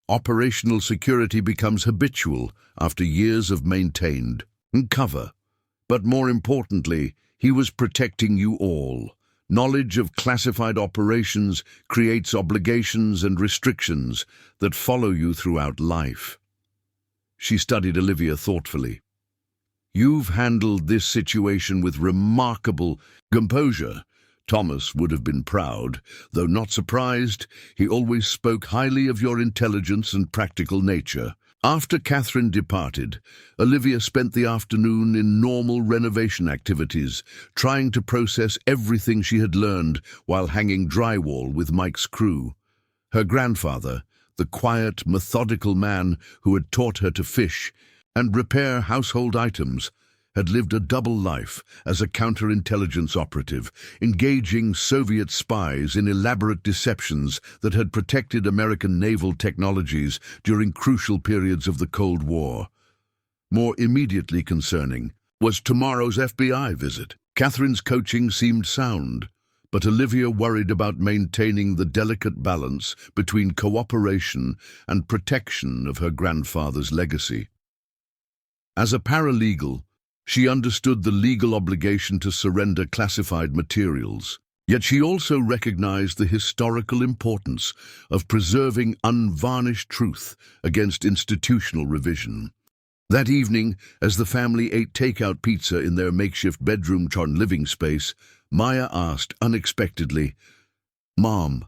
Operational security becomes habitual after years of maintained cover. But more importantly, he was protecting you all. Knowledge of classified operations creates obligations and restrictions that follow you throughout life. She studied Olivia thoughtfully. You've handled this situation with remarkable composure. Thomas would have been proud, though not surprised. He always spoke highly of your intelligence and practical nature. After Catherine departed, Olivia spent the afternoon in normal renovation activities, trying to process everything she had learned while hanging drywall with Mike's crew. Her grandfather, the quiet, methodical man who had taught her to fish and repair household items, had lived a double life as a counterintelligence operative, engaging Soviet spies in elaborate deceptions that had protected American naval technologies during crucial periods of the Cold War. More immediately concerning was tomorrow's FBI visit. Catherine's coaching seemed sound, but Olivia worried about maintaining the delicate balance between cooperation and protection of her grandfather's legacy. As a paralegal, she understood the legal obligation to surrender classified materials, yet she also recognized the historical importance of preserving unvarnished truth against institutional revision. That evening, as the family ate takeout pizza in their makeshift bedroom-turned-living space, Maya asked unexpectedly, "Mom,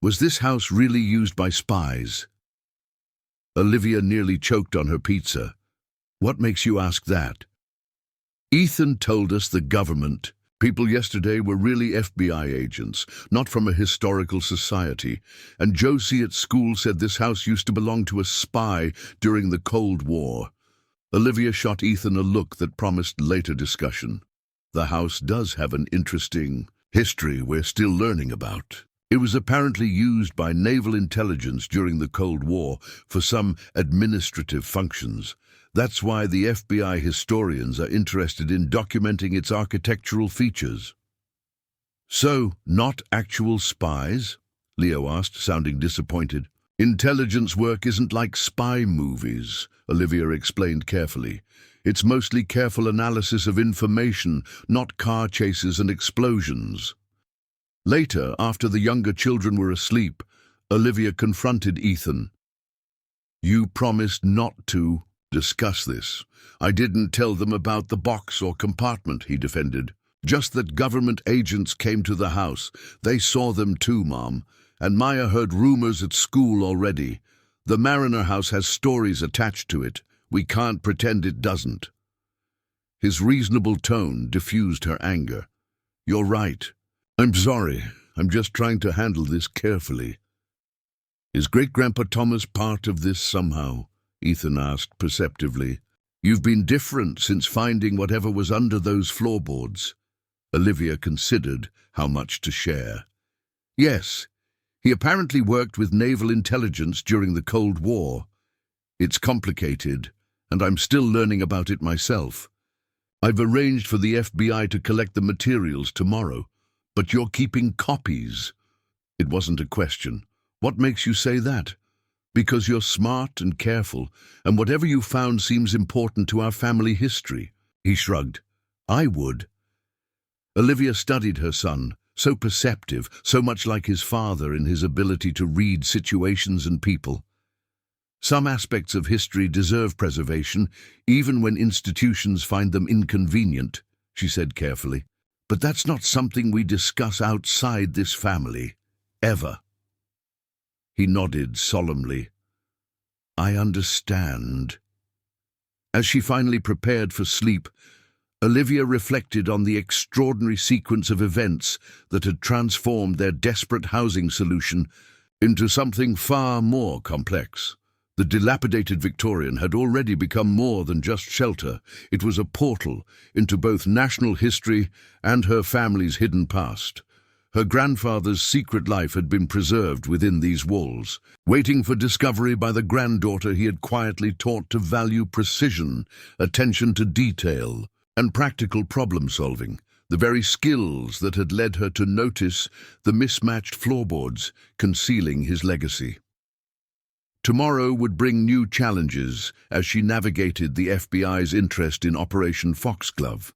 was this house really used by spies?" Olivia nearly choked on her pizza. "What makes you ask that?" "Ethan told us the government people yesterday were really FBI agents, not from a historical society, and Josie at school said this house used to belong to a spy during the Cold War." Olivia shot Ethan a look that promised later discussion. "The house does have an interesting history we're still learning about. It was apparently used by naval intelligence during the Cold War for some administrative functions. That's why the FBI historians are interested in documenting its architectural features." "So, not actual spies?" Leo asked, sounding disappointed. "Intelligence work isn't like spy movies," Olivia explained carefully. "It's mostly careful analysis of information, not car chases and explosions." Later, after the younger children were asleep, Olivia confronted Ethan. "You promised not to discuss this." "I didn't tell them about the box or compartment," he defended. "Just that government agents came to the house. They saw them too, Mom. And Maya heard rumors at school already. The Mariner house has stories attached to it. We can't pretend it doesn't." His reasonable tone diffused her anger. "You're right. I'm sorry. I'm just trying to handle this carefully." "Is Great-Grandpa Thomas part of this somehow?" Ethan asked perceptively. You've been different since finding whatever was under those floorboards. Olivia considered how much to share. Yes, he apparently worked with naval intelligence during the Cold War. It's complicated, and I'm still learning about it myself. I've arranged for the FBI to collect the materials tomorrow, but you're keeping copies. It wasn't a question. What makes you say that? Because you're smart and careful, and whatever you found seems important to our family history. He shrugged. I would. Olivia studied her son, so perceptive, so much like his father in his ability to read situations and people. Some aspects of history deserve preservation, even when institutions find them inconvenient, she said carefully. But that's not something we discuss outside this family, ever. He nodded solemnly. I understand. As she finally prepared for sleep, Olivia reflected on the extraordinary sequence of events that had transformed their desperate housing solution into something far more complex. The dilapidated Victorian had already become more than just shelter. It was a portal into both national history and her family's hidden past. Her grandfather's secret life had been preserved within these walls, waiting for discovery by the granddaughter he had quietly taught to value precision, attention to detail, and practical problem-solving, the very skills that had led her to notice the mismatched floorboards concealing his legacy. Tomorrow would bring new challenges as she navigated the FBI's interest in Operation Foxglove.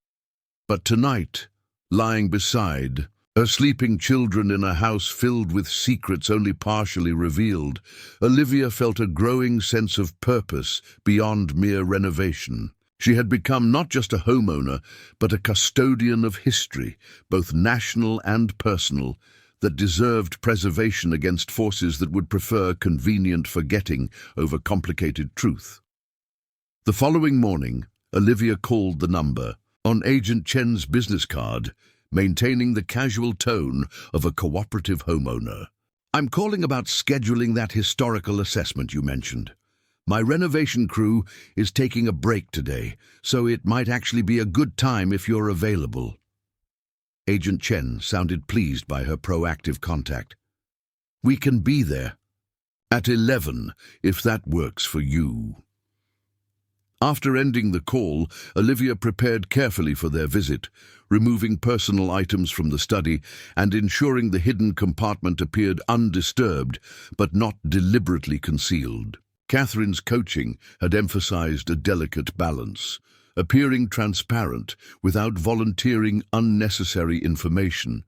But tonight, lying beside her sleeping children in a house filled with secrets only partially revealed, Olivia felt a growing sense of purpose beyond mere renovation. She had become not just a homeowner, but a custodian of history, both national and personal, that deserved preservation against forces that would prefer convenient forgetting over complicated truth. The following morning, Olivia called the number on Agent Chen's business card, maintaining the casual tone of a cooperative homeowner. I'm calling about scheduling that historical assessment you mentioned. My renovation crew is taking a break today, so it might actually be a good time if you're available. Agent Chen sounded pleased by her proactive contact. We can be there. At 11, if that works for you. After ending the call, Olivia prepared carefully for their visit, removing personal items from the study and ensuring the hidden compartment appeared undisturbed but not deliberately concealed. Catherine's coaching had emphasized a delicate balance, appearing transparent without volunteering unnecessary information.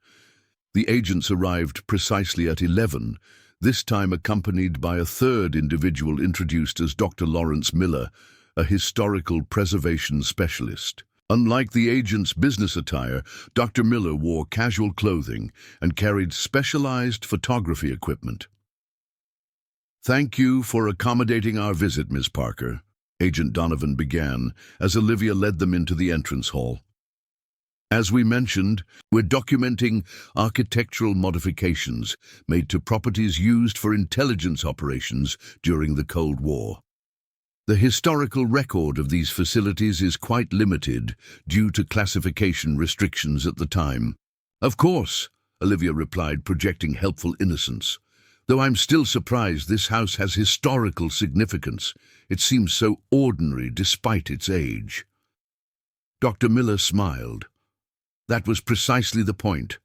The agents arrived precisely at 11, this time accompanied by a third individual introduced as Dr. Lawrence Miller, a historical preservation specialist. Unlike the agent's business attire, Dr. Miller wore casual clothing and carried specialized photography equipment. Thank you for accommodating our visit, Ms. Parker, Agent Donovan began as Olivia led them into the entrance hall. As we mentioned, we're documenting architectural modifications made to properties used for intelligence operations during the Cold War. The historical record of these facilities is quite limited due to classification restrictions at the time. Of course, Olivia replied, projecting helpful innocence. Though I'm still surprised this house has historical significance. It seems so ordinary despite its age. Dr. Miller smiled. That was precisely the point.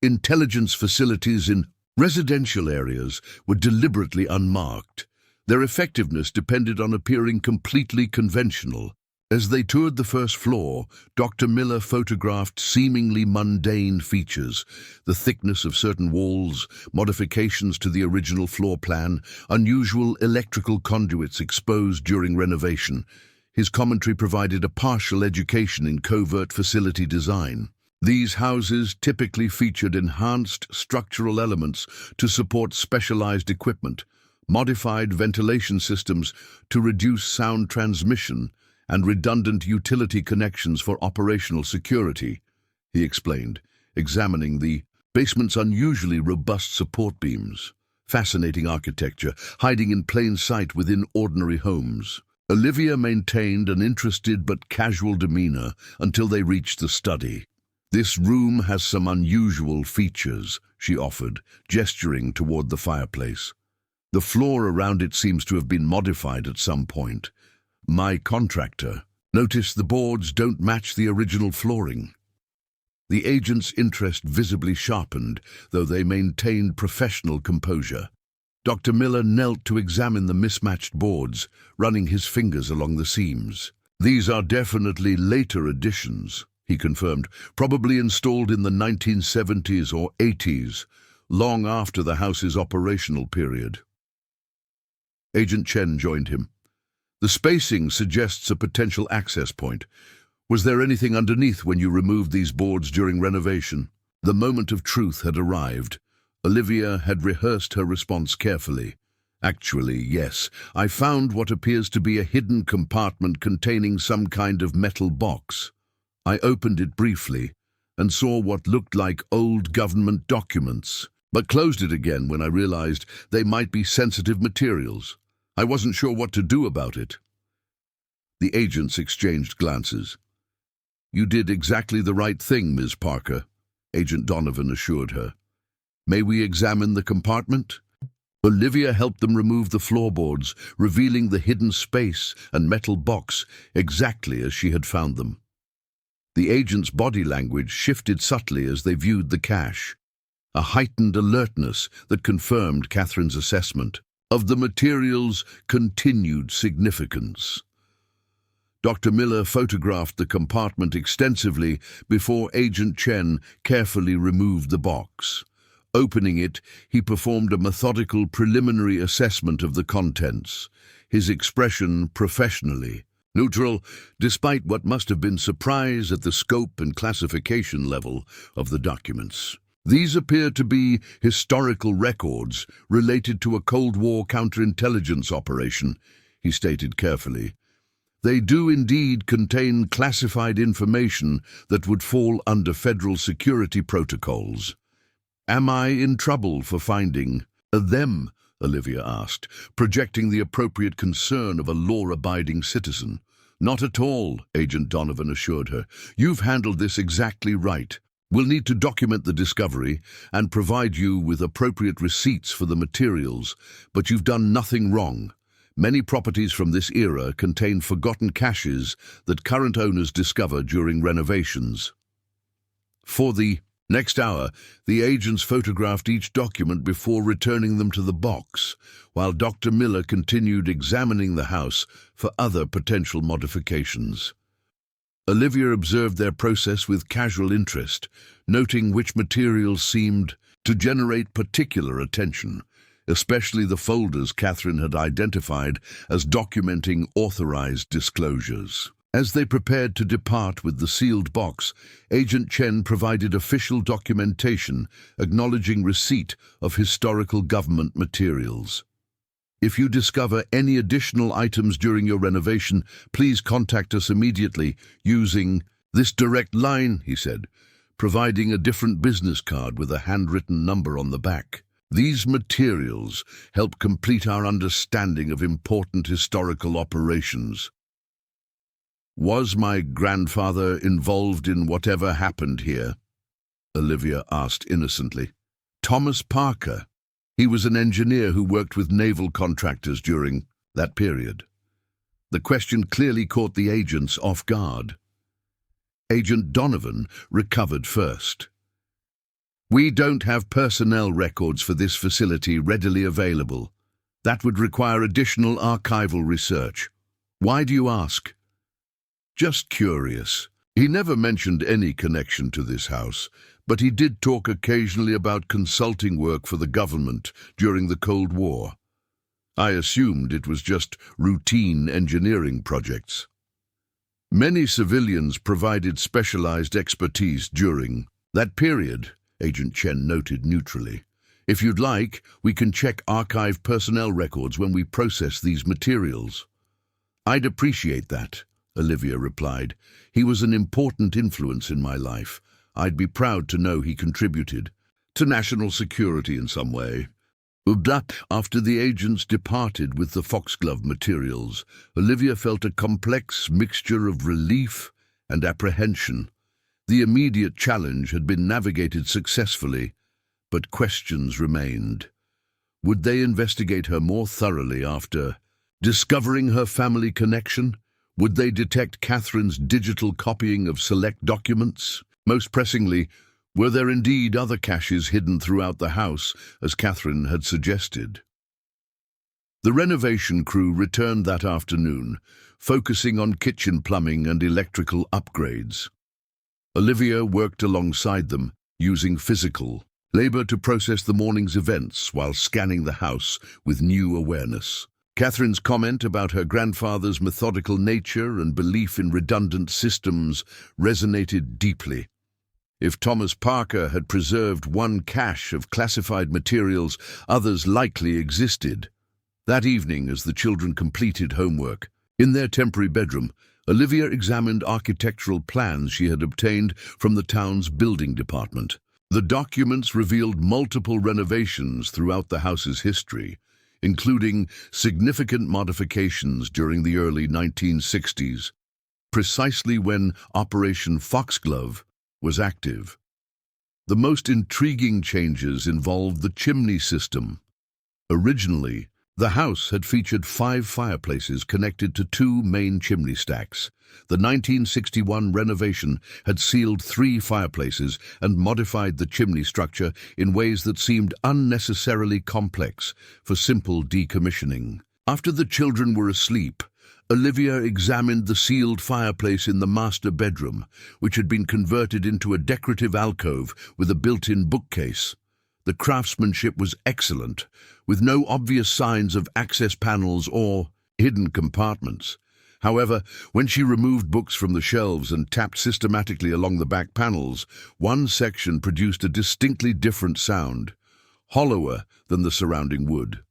Intelligence facilities in residential areas were deliberately unmarked. Their effectiveness depended on appearing completely conventional. As they toured the first floor, Dr. Miller photographed seemingly mundane features, the thickness of certain walls, modifications to the original floor plan, unusual electrical conduits exposed during renovation. His commentary provided a partial education in covert facility design. These houses typically featured enhanced structural elements to support specialized equipment, modified ventilation systems to reduce sound transmission, and redundant utility connections for operational security, he explained, examining the basement's unusually robust support beams. Fascinating architecture, hiding in plain sight within ordinary homes. Olivia maintained an interested but casual demeanor until they reached the study. "This room has some unusual features," she offered, gesturing toward the fireplace. "The floor around it seems to have been modified at some point. My contractor noticed the boards don't match the original flooring." The agent's interest visibly sharpened, though they maintained professional composure. Dr. Miller knelt to examine the mismatched boards, running his fingers along the seams. "These are definitely later additions," he confirmed, "probably installed in the 1970s or 80s, long after the house's operational period." Agent Chen joined him. "The spacing suggests a potential access point. Was there anything underneath when you removed these boards during renovation?" The moment of truth had arrived. Olivia had rehearsed her response carefully. "Actually, yes. I found what appears to be a hidden compartment containing some kind of metal box. I opened it briefly and saw what looked like old government documents, but closed it again when I realized they might be sensitive materials. I wasn't sure what to do about it." The agents exchanged glances. "You did exactly the right thing, Ms. Parker," Agent Donovan assured her. "May we examine the compartment?" Olivia helped them remove the floorboards, revealing the hidden space and metal box exactly as she had found them. The agent's body language shifted subtly as they viewed the cache, a heightened alertness that confirmed Catherine's assessment of the material's continued significance. Dr. Miller photographed the compartment extensively before Agent Chen carefully removed the box. Opening it, he performed a methodical preliminary assessment of the contents, his expression professionally neutral, despite what must have been surprise at the scope and classification level of the documents. "These appear to be historical records related to a Cold War counterintelligence operation," he stated carefully. "They do indeed contain classified information that would fall under federal security protocols." "Am I in trouble for finding them?" Olivia asked, projecting the appropriate concern of a law-abiding citizen. "Not at all," Agent Donovan assured her. "You've handled this exactly right. We'll need to document the discovery and provide you with appropriate receipts for the materials, but you've done nothing wrong. Many properties from this era contain forgotten caches that current owners discover during renovations." For the next hour, the agents photographed each document before returning them to the box, while Dr. Miller continued examining the house for other potential modifications. Olivia observed their process with casual interest, noting which materials seemed to generate particular attention, especially the folders Catherine had identified as documenting authorized disclosures. As they prepared to depart with the sealed box, Agent Chen provided official documentation acknowledging receipt of historical government materials. "If you discover any additional items during your renovation, please contact us immediately using this direct line," he said, providing a different business card with a handwritten number on the back. "These materials help complete our understanding of important historical operations." "Was my grandfather involved in whatever happened here?" Olivia asked innocently. "Thomas Parker. He was an engineer who worked with naval contractors during that period." The question clearly caught the agents off guard. Agent Donovan recovered first. "We don't have personnel records for this facility readily available. That would require additional archival research. Why do you ask?" "Just curious. He never mentioned any connection to this house, but he did talk occasionally about consulting work for the government during the Cold War. I assumed it was just routine engineering projects." "Many civilians provided specialized expertise during that period," Agent Chen noted neutrally. "If you'd like, we can check archive personnel records when we process these materials." "I'd appreciate that," Olivia replied. "He was an important influence in my life. I'd be proud to know he contributed to national security in some way." After the agents departed with the Foxglove materials, Olivia felt a complex mixture of relief and apprehension. The immediate challenge had been navigated successfully, but questions remained. Would they investigate her more thoroughly after discovering her family connection? Would they detect Catherine's digital copying of select documents? Most pressingly, were there indeed other caches hidden throughout the house, as Catherine had suggested? The renovation crew returned that afternoon, focusing on kitchen plumbing and electrical upgrades. Olivia worked alongside them, using physical labor to process the morning's events while scanning the house with new awareness. Catherine's comment about her grandfather's methodical nature and belief in redundant systems resonated deeply. If Thomas Parker had preserved one cache of classified materials, others likely existed. That evening, as the children completed homework, in their temporary bedroom, Olivia examined architectural plans she had obtained from the town's building department. The documents revealed multiple renovations throughout the house's history, including significant modifications during the early 1960s, precisely when Operation Foxglove was active. The most intriguing changes involved the chimney system. Originally, the house had featured 5 fireplaces connected to 2 main chimney stacks. The 1961 renovation had sealed 3 fireplaces and modified the chimney structure in ways that seemed unnecessarily complex for simple decommissioning. After the children were asleep, Olivia examined the sealed fireplace in the master bedroom, which had been converted into a decorative alcove with a built-in bookcase. The craftsmanship was excellent, with no obvious signs of access panels or hidden compartments. However, when she removed books from the shelves and tapped systematically along the back panels, one section produced a distinctly different sound, hollower than the surrounding wood.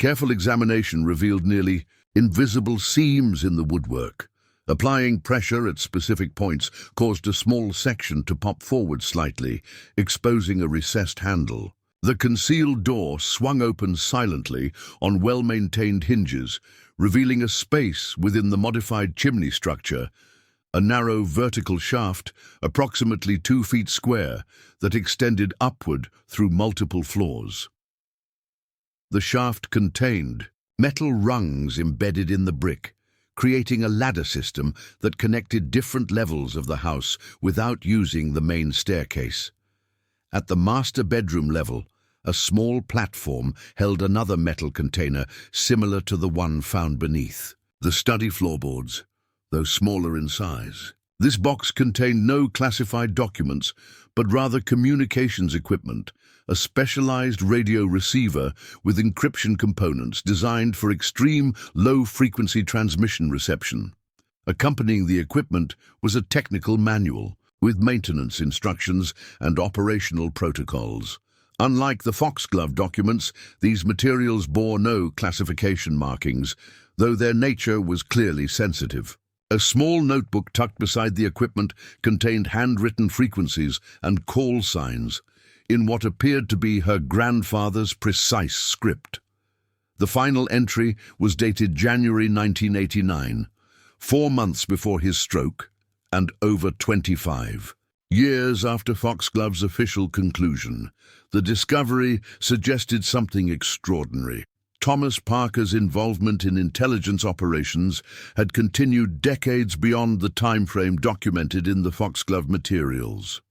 Careful examination revealed nearly invisible seams in the woodwork. Applying pressure at specific points caused a small section to pop forward slightly, exposing a recessed handle. The concealed door swung open silently on well-maintained hinges, revealing a space within the modified chimney structure, a narrow vertical shaft approximately 2 feet square that extended upward through multiple floors. The shaft contained metal rungs embedded in the brick, creating a ladder system that connected different levels of the house without using the main staircase. At the master bedroom level, a small platform held another metal container similar to the one found beneath. The study floorboards, though smaller in size. This box contained no classified documents, but rather communications equipment, a specialized radio receiver with encryption components designed for extreme low-frequency transmission reception. Accompanying the equipment was a technical manual with maintenance instructions and operational protocols. Unlike the Foxglove documents, these materials bore no classification markings, though their nature was clearly sensitive. A small notebook tucked beside the equipment contained handwritten frequencies and call signs in what appeared to be her grandfather's precise script. The final entry was dated January 1989, 4 months before his stroke, and over 25 years after Foxglove's official conclusion. The discovery suggested something extraordinary. Thomas Parker's involvement in intelligence operations had continued decades beyond the time frame documented in the Foxglove materials.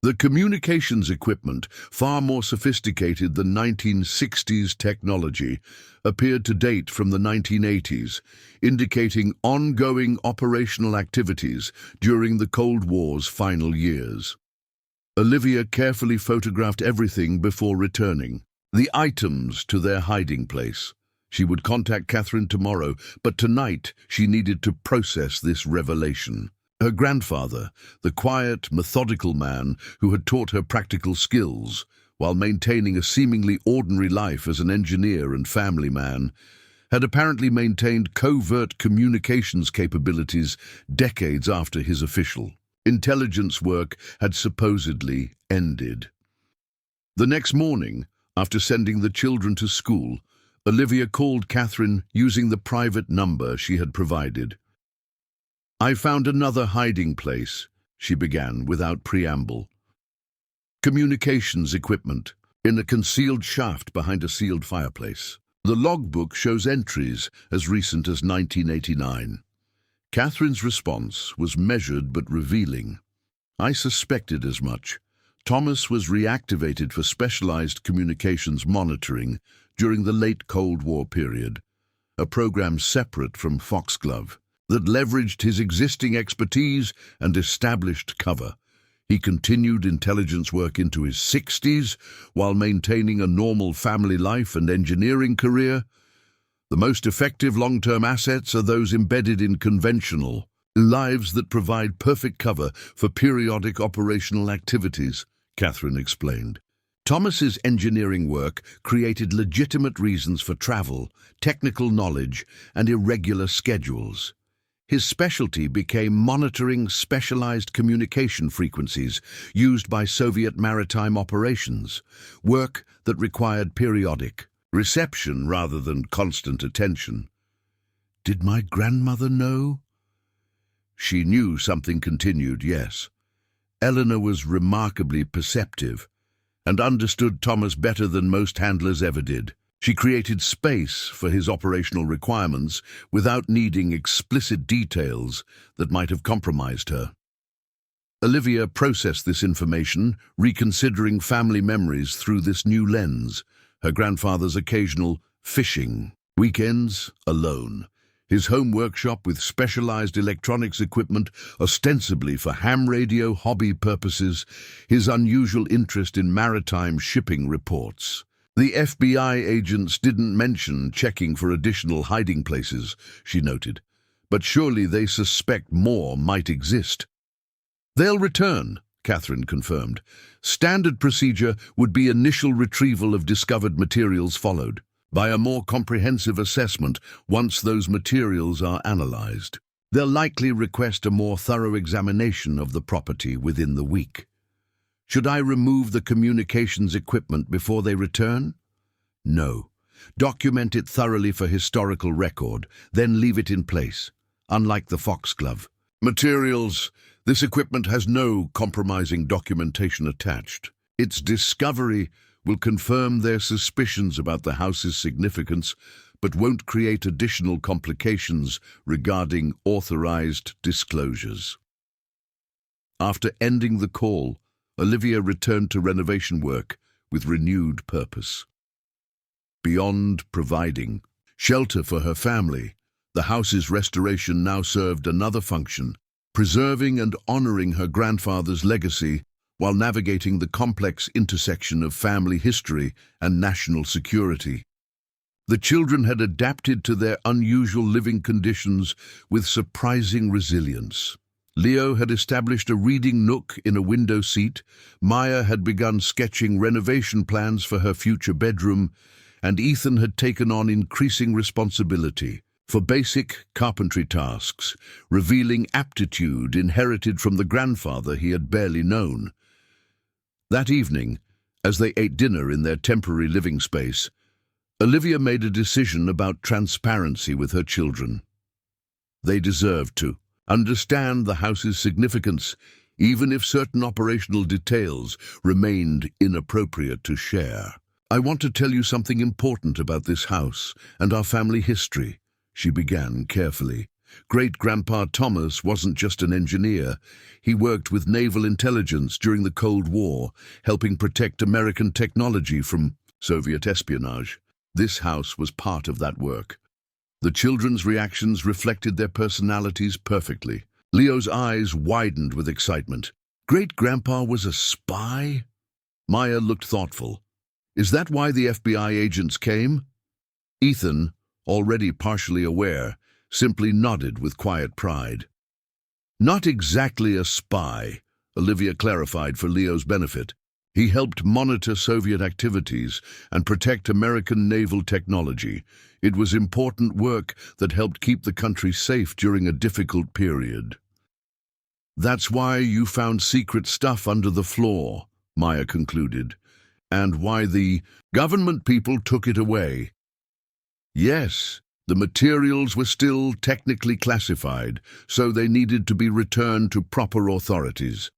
The communications equipment, far more sophisticated than 1960s technology, appeared to date from the 1980s, indicating ongoing operational activities during the Cold War's final years. Olivia carefully photographed everything before returning the items to their hiding place. She would contact Catherine tomorrow, but tonight she needed to process this revelation. Her grandfather, the quiet, methodical man who had taught her practical skills while maintaining a seemingly ordinary life as an engineer and family man, had apparently maintained covert communications capabilities decades after his official intelligence work had supposedly ended. The next morning, After sending the children to school, Olivia called Catherine using the private number she had provided. "I found another hiding place," she began without preamble. "Communications equipment in a concealed shaft behind a sealed fireplace. The logbook shows entries as recent as 1989. Catherine's response was measured but revealing. "I suspected as much. Thomas was reactivated for specialized communications monitoring during the late Cold War period, a program separate from Foxglove that leveraged his existing expertise and established cover. He continued intelligence work into his 60s while maintaining a normal family life and engineering career. The most effective long-term assets are those embedded in conventional lives that provide perfect cover for periodic operational activities," Catherine explained. Thomas's engineering work created legitimate reasons for travel, technical knowledge, and irregular schedules. His specialty became monitoring specialized communication frequencies used by Soviet maritime operations, work that required periodic reception rather than constant attention. "Did my grandmother know?" "She knew something continued, yes. Eleanor was remarkably perceptive and understood Thomas better than most handlers ever did. She created space for his operational requirements without needing explicit details that might have compromised her." Olivia processed this information, reconsidering family memories through this new lens. Her grandfather's occasional fishing weekends alone, his home workshop with specialized electronics equipment ostensibly for ham radio hobby purposes, his unusual interest in maritime shipping reports. "The FBI agents didn't mention checking for additional hiding places," she noted, "but surely they suspect more might exist." "They'll return," Catherine confirmed. "Standard procedure would be initial retrieval of discovered materials followed by a more comprehensive assessment once those materials are analyzed. They'll likely request a more thorough examination of the property within the week." "Should I remove the communications equipment before they return?" "No. Document it thoroughly for historical record, then leave it in place, unlike the Foxglove. Materials. This equipment has no compromising documentation attached. Its discovery will confirm their suspicions about the house's significance, but won't create additional complications regarding authorized disclosures." After ending the call, Olivia returned to renovation work with renewed purpose. Beyond providing shelter for her family, the house's restoration now served another function, preserving and honoring her grandfather's legacy while navigating the complex intersection of family history and national security. The children had adapted to their unusual living conditions with surprising resilience. Leo had established a reading nook in a window seat, Maya had begun sketching renovation plans for her future bedroom, and Ethan had taken on increasing responsibility for basic carpentry tasks, revealing aptitude inherited from the grandfather he had barely known. That evening, as they ate dinner in their temporary living space, Olivia made a decision about transparency with her children. They deserved to understand the house's significance, even if certain operational details remained inappropriate to share. "I want to tell you something important about this house and our family history," she began carefully. "Great-Grandpa Thomas wasn't just an engineer. He worked with naval intelligence during the Cold War, helping protect American technology from Soviet espionage. This house was part of that work." The children's reactions reflected their personalities perfectly. Leo's eyes widened with excitement. "Great-Grandpa was a spy?" Maya looked thoughtful. "Is that why the FBI agents came?" Ethan, already partially aware, simply nodded with quiet pride. "Not exactly a spy," Olivia clarified for Leo's benefit. "He helped monitor Soviet activities and protect American naval technology. It was important work that helped keep the country safe during a difficult period." "That's why you found secret stuff under the floor," Maya concluded. and why the government people took it away. Yes, the materials were still technically classified, so they needed to be returned to proper authorities.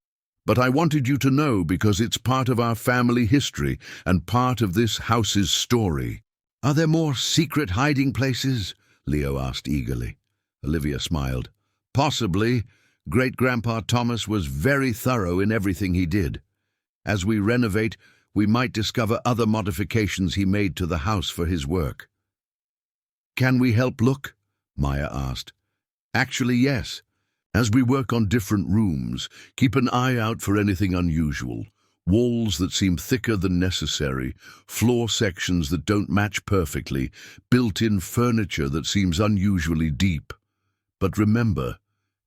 But I wanted you to know because it's part of our family history and part of this house's story. Are there more secret hiding places? Leo asked eagerly. Olivia smiled. Possibly. Great-Grandpa Thomas was very thorough in everything he did. As we renovate, we might discover other modifications he made to the house for his work. Can we help look? Maya asked. Actually, yes. As we work on different rooms, keep an eye out for anything unusual. Walls that seem thicker than necessary, floor sections that don't match perfectly, built-in furniture that seems unusually deep. But remember,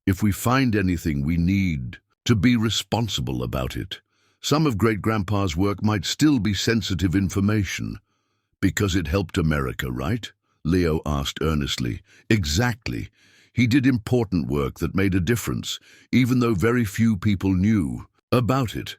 if we find anything, we need to be responsible about it. Some of Great-Grandpa's work might still be sensitive information. Because it helped America, right? Leo asked earnestly. Exactly. He did important work that made a difference, even though very few people knew about it.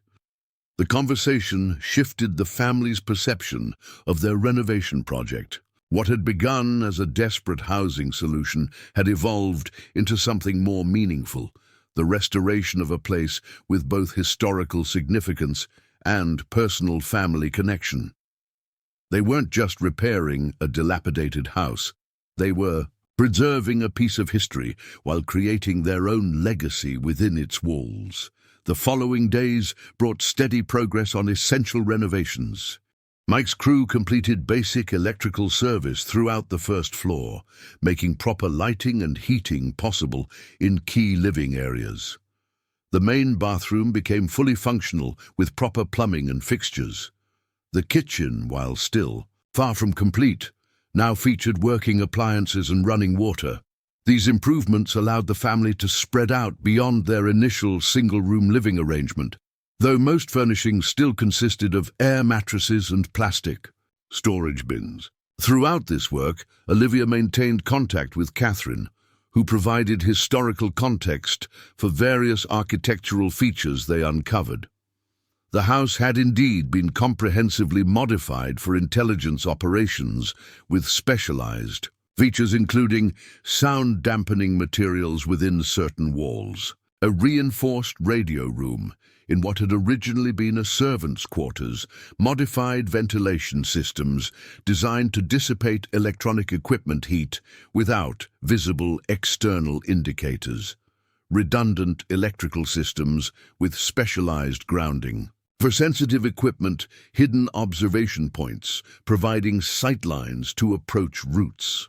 The conversation shifted the family's perception of their renovation project. What had begun as a desperate housing solution had evolved into something more meaningful, the restoration of a place with both historical significance and personal family connection. They weren't just repairing a dilapidated house. They were preserving a piece of history while creating their own legacy within its walls. The following days brought steady progress on essential renovations. Mike's crew completed basic electrical service throughout the first floor, making proper lighting and heating possible in key living areas. The main bathroom became fully functional with proper plumbing and fixtures. The kitchen, while still far from complete, now featured working appliances and running water. These improvements allowed the family to spread out beyond their initial single-room living arrangement, though most furnishings still consisted of air mattresses and plastic storage bins. Throughout this work, Olivia maintained contact with Catherine, who provided historical context for various architectural features they uncovered. The house had indeed been comprehensively modified for intelligence operations with specialized features including sound-dampening materials within certain walls, a reinforced radio room in what had originally been a servant's quarters, modified ventilation systems designed to dissipate electronic equipment heat without visible external indicators, redundant electrical systems with specialized grounding. For sensitive equipment, hidden observation points, providing sightlines to approach routes.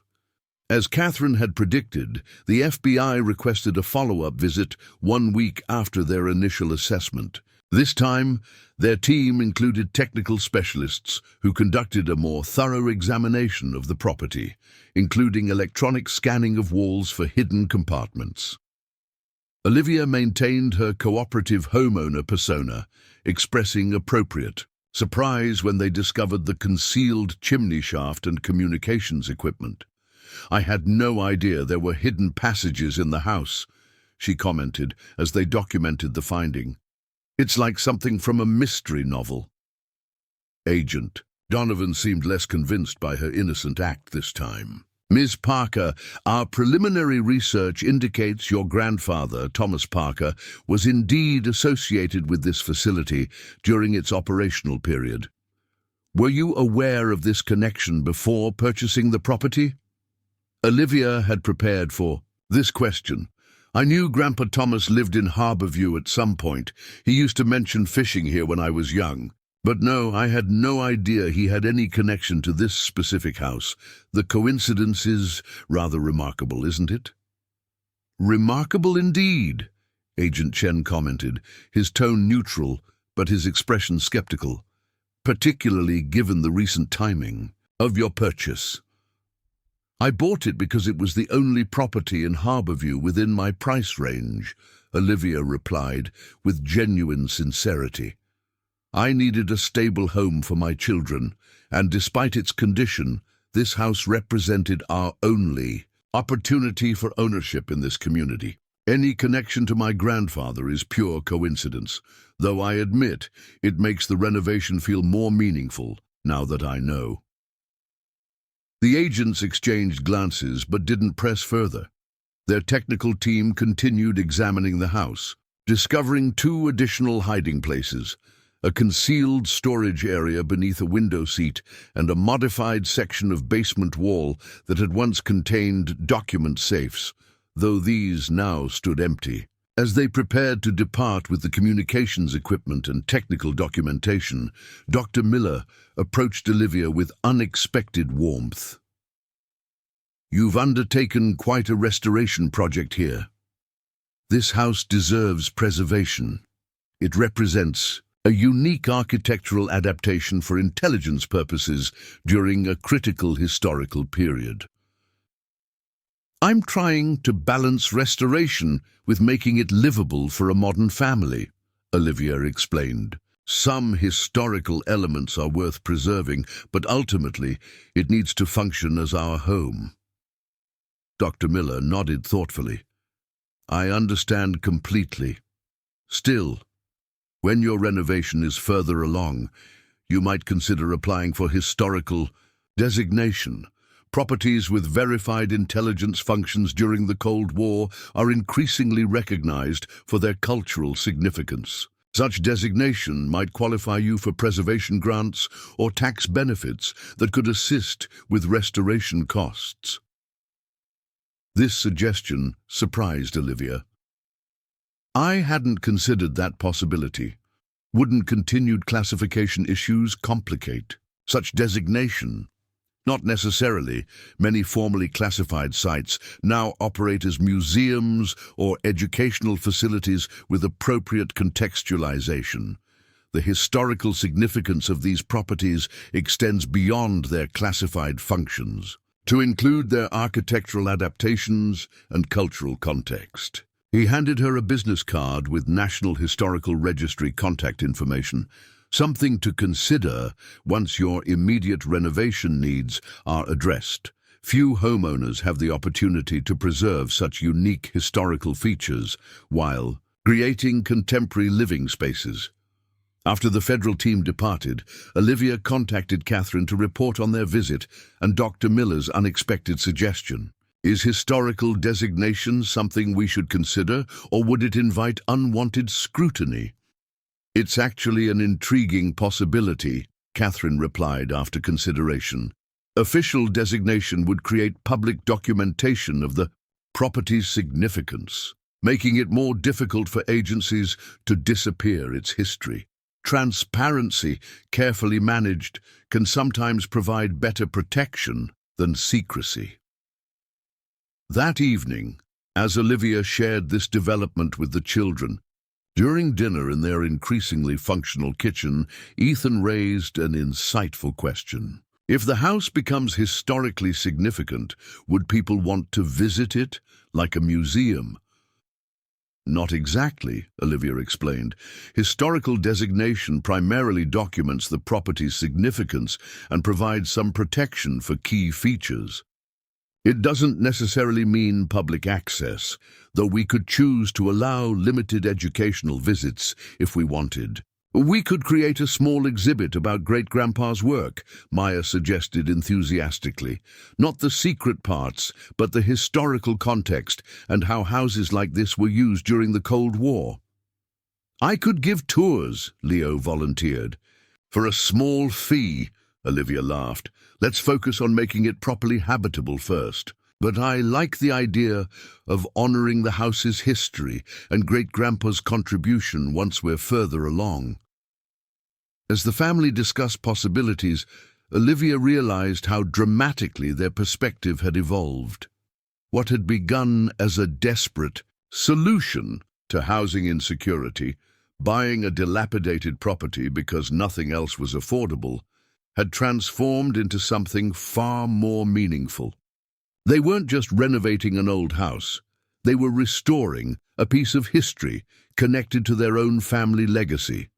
As Catherine had predicted, the FBI requested a follow-up visit 1 week after their initial assessment. This time, their team included technical specialists who conducted a more thorough examination of the property, including electronic scanning of walls for hidden compartments. Olivia maintained her cooperative homeowner persona, expressing appropriate surprise when they discovered the concealed chimney shaft and communications equipment. "I had no idea there were hidden passages in the house," she commented as they documented the finding. "It's like something from a mystery novel." Agent Donovan seemed less convinced by her innocent act this time. "Ms. Parker, our preliminary research indicates your grandfather, Thomas Parker, was indeed associated with this facility during its operational period. Were you aware of this connection before purchasing the property?" Olivia had prepared for this question. "I knew Grandpa Thomas lived in Harborview at some point. He used to mention fishing here when I was young. But no, I had no idea he had any connection to this specific house. The coincidence is rather remarkable, isn't it?" "Remarkable indeed," Agent Chen commented, his tone neutral, but his expression skeptical, "particularly given the recent timing of your purchase." "I bought it because it was the only property in Harborview within my price range," Olivia replied with genuine sincerity. "I needed a stable home for my children, and despite its condition, this house represented our only opportunity for ownership in this community." Any connection to my grandfather is pure coincidence, though I admit it makes the renovation feel more meaningful now that I know. The agents exchanged glances but didn't press further. Their technical team continued examining the house, discovering 2 additional hiding places, a concealed storage area beneath a window seat and a modified section of basement wall that had once contained document safes, though these now stood empty. As they prepared to depart with the communications equipment and technical documentation, Dr. Miller approached Olivia with unexpected warmth. "You've undertaken quite a restoration project here. This house deserves preservation. It represents a unique architectural adaptation for intelligence purposes during a critical historical period." "I'm trying to balance restoration with making it livable for a modern family," Olivia explained. "Some historical elements are worth preserving, but ultimately it needs to function as our home." Dr. Miller nodded thoughtfully. "I understand completely. Still, when your renovation is further along, you might consider applying for historical designation. Properties with verified intelligence functions during the Cold War are increasingly recognized for their cultural significance. Such designation might qualify you for preservation grants or tax benefits that could assist with restoration costs." This suggestion surprised Olivia. "I hadn't considered that possibility. Wouldn't continued classification issues complicate such designation?" "Not necessarily. Many formally classified sites now operate as museums or educational facilities with appropriate contextualization. The historical significance of these properties extends beyond their classified functions, to include their architectural adaptations and cultural context." He handed her a business card with National Historical Registry contact information, something to consider once your immediate renovation needs are addressed. Few homeowners have the opportunity to preserve such unique historical features while creating contemporary living spaces. After the federal team departed, Olivia contacted Catherine to report on their visit and Dr. Miller's unexpected suggestion. "Is historical designation something we should consider, or would it invite unwanted scrutiny?" "It's actually an intriguing possibility," Catherine replied after consideration. "Official designation would create public documentation of the property's significance, making it more difficult for agencies to disappear its history. Transparency, carefully managed, can sometimes provide better protection than secrecy." That evening, as Olivia shared this development with the children, during dinner in their increasingly functional kitchen, Ethan raised an insightful question. If the house becomes historically significant, would people want to visit it like a museum? "Not exactly," Olivia explained. "Historical designation primarily documents the property's significance and provides some protection for key features. It doesn't necessarily mean public access, though we could choose to allow limited educational visits if we wanted. We could create a small exhibit about Great-Grandpa's work," Maya suggested enthusiastically. "Not the secret parts, but the historical context and how houses like this were used during the Cold War." "I could give tours," Leo volunteered. "For a small fee," Olivia laughed. "Let's focus on making it properly habitable first. But I like the idea of honoring the house's history and Great-Grandpa's contribution once we're further along." As the family discussed possibilities, Olivia realized how dramatically their perspective had evolved. What had begun as a desperate solution to housing insecurity, buying a dilapidated property because nothing else was affordable, had transformed into something far more meaningful. They weren't just renovating an old house. They were restoring a piece of history connected to their own family legacy.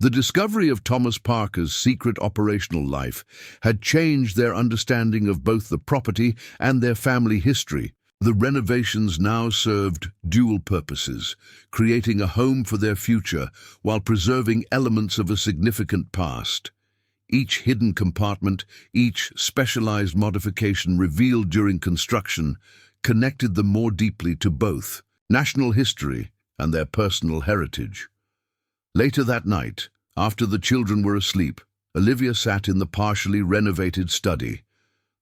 The discovery of Thomas Parker's secret operational life had changed their understanding of both the property and their family history, The renovations now served dual purposes, creating a home for their future while preserving elements of a significant past. Each hidden compartment, each specialized modification revealed during construction, connected them more deeply to both national history and their personal heritage. Later that night, after the children were asleep, Olivia sat in the partially renovated study,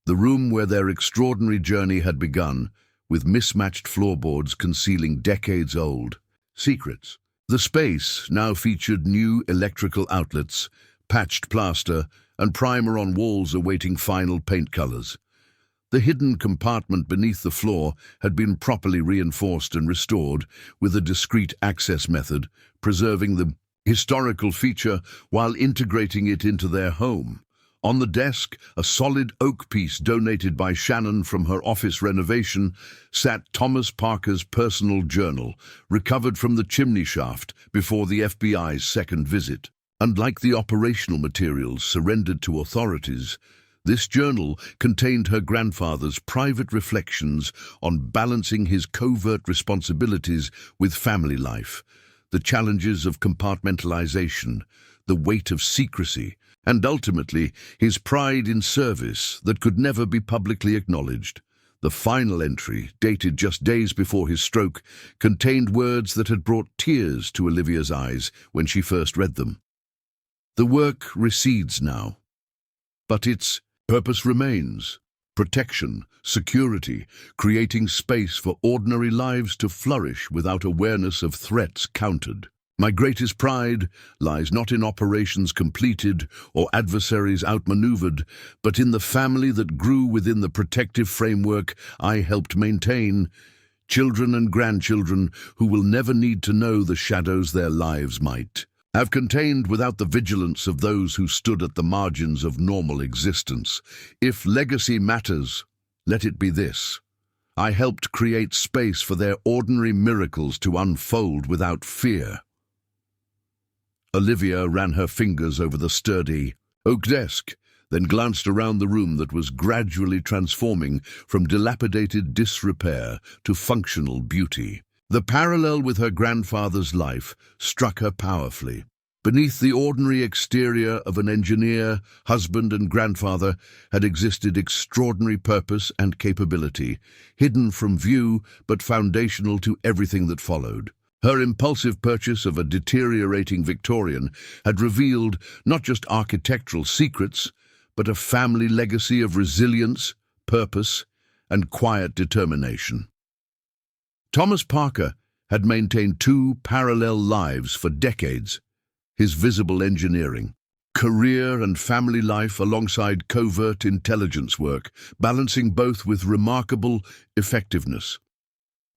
the room where their extraordinary journey had begun, with mismatched floorboards concealing decades-old secrets. The space now featured new electrical outlets, patched plaster, and primer on walls awaiting final paint colors. The hidden compartment beneath the floor had been properly reinforced and restored with a discreet access method, preserving the historical feature while integrating it into their home. On the desk, a solid oak piece donated by Shannon from her office renovation, sat Thomas Parker's personal journal, recovered from the chimney shaft before the FBI's second visit. Unlike the operational materials surrendered to authorities, this journal contained her grandfather's private reflections on balancing his covert responsibilities with family life, the challenges of compartmentalization, the weight of secrecy, and ultimately his pride in service that could never be publicly acknowledged. The final entry, dated just days before his stroke, contained words that had brought tears to Olivia's eyes when she first read them. The work recedes now, but its purpose remains: protection, security, creating space for ordinary lives to flourish without awareness of threats countered. My greatest pride lies not in operations completed or adversaries outmaneuvered, but in the family that grew within the protective framework I helped maintain, children and grandchildren who will never need to know the shadows their lives might have contained without the vigilance of those who stood at the margins of normal existence. If legacy matters, let it be this: I helped create space for their ordinary miracles to unfold without fear. Olivia ran her fingers over the sturdy oak desk, then glanced around the room that was gradually transforming from dilapidated disrepair to functional beauty. The parallel with her grandfather's life struck her powerfully. Beneath the ordinary exterior of an engineer, husband, and grandfather had existed extraordinary purpose and capability, hidden from view but foundational to everything that followed. Her impulsive purchase of a deteriorating Victorian had revealed not just architectural secrets, but a family legacy of resilience, purpose, and quiet determination. Thomas Parker had maintained two parallel lives for decades: his visible engineering, career and family life alongside covert intelligence work, balancing both with remarkable effectiveness.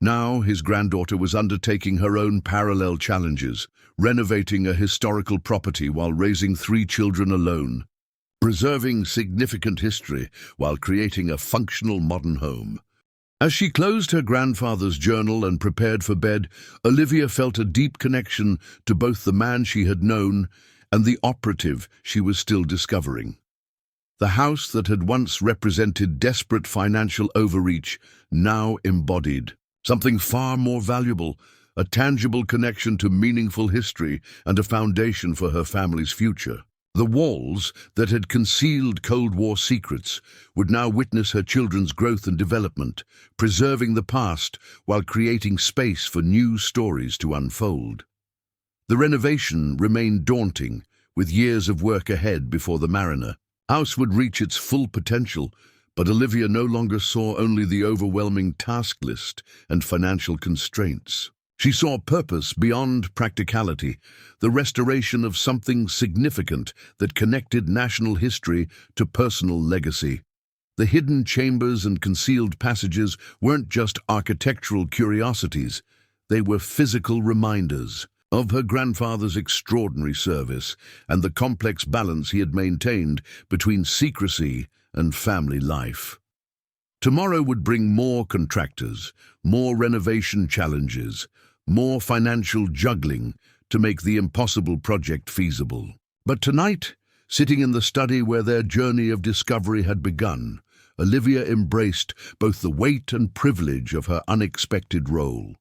Now his granddaughter was undertaking her own parallel challenges, renovating a historical property while raising 3 children alone, preserving significant history while creating a functional modern home. As she closed her grandfather's journal and prepared for bed, Olivia felt a deep connection to both the man she had known and the operative she was still discovering. The house that had once represented desperate financial overreach now embodied something far more valuable: a tangible connection to meaningful history and a foundation for her family's future. The walls that had concealed Cold War secrets would now witness her children's growth and development, preserving the past while creating space for new stories to unfold. The renovation remained daunting, with years of work ahead before the Mariner house would reach its full potential, but Olivia no longer saw only the overwhelming task list and financial constraints. She saw purpose beyond practicality, the restoration of something significant that connected national history to personal legacy. The hidden chambers and concealed passages weren't just architectural curiosities, they were physical reminders of her grandfather's extraordinary service and the complex balance he had maintained between secrecy and family life. Tomorrow would bring more contractors, more renovation challenges, more financial juggling to make the impossible project feasible. But tonight, sitting in the study where their journey of discovery had begun, Olivia embraced both the weight and privilege of her unexpected role.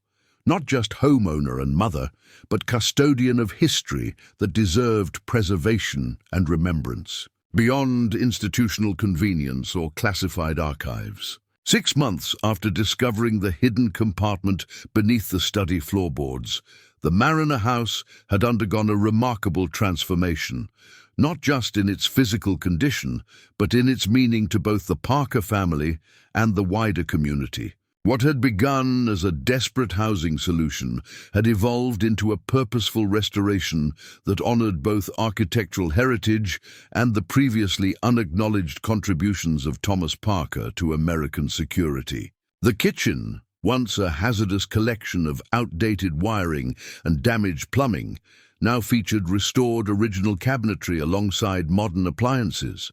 Not just homeowner and mother, but custodian of history that deserved preservation and remembrance, beyond institutional convenience or classified archives. 6 months after discovering the hidden compartment beneath the study floorboards, the Mariner house had undergone a remarkable transformation, not just in its physical condition, but in its meaning to both the Parker family and the wider community. What had begun as a desperate housing solution had evolved into a purposeful restoration that honored both architectural heritage and the previously unacknowledged contributions of Thomas Parker to American security. The kitchen, once a hazardous collection of outdated wiring and damaged plumbing, now featured restored original cabinetry alongside modern appliances.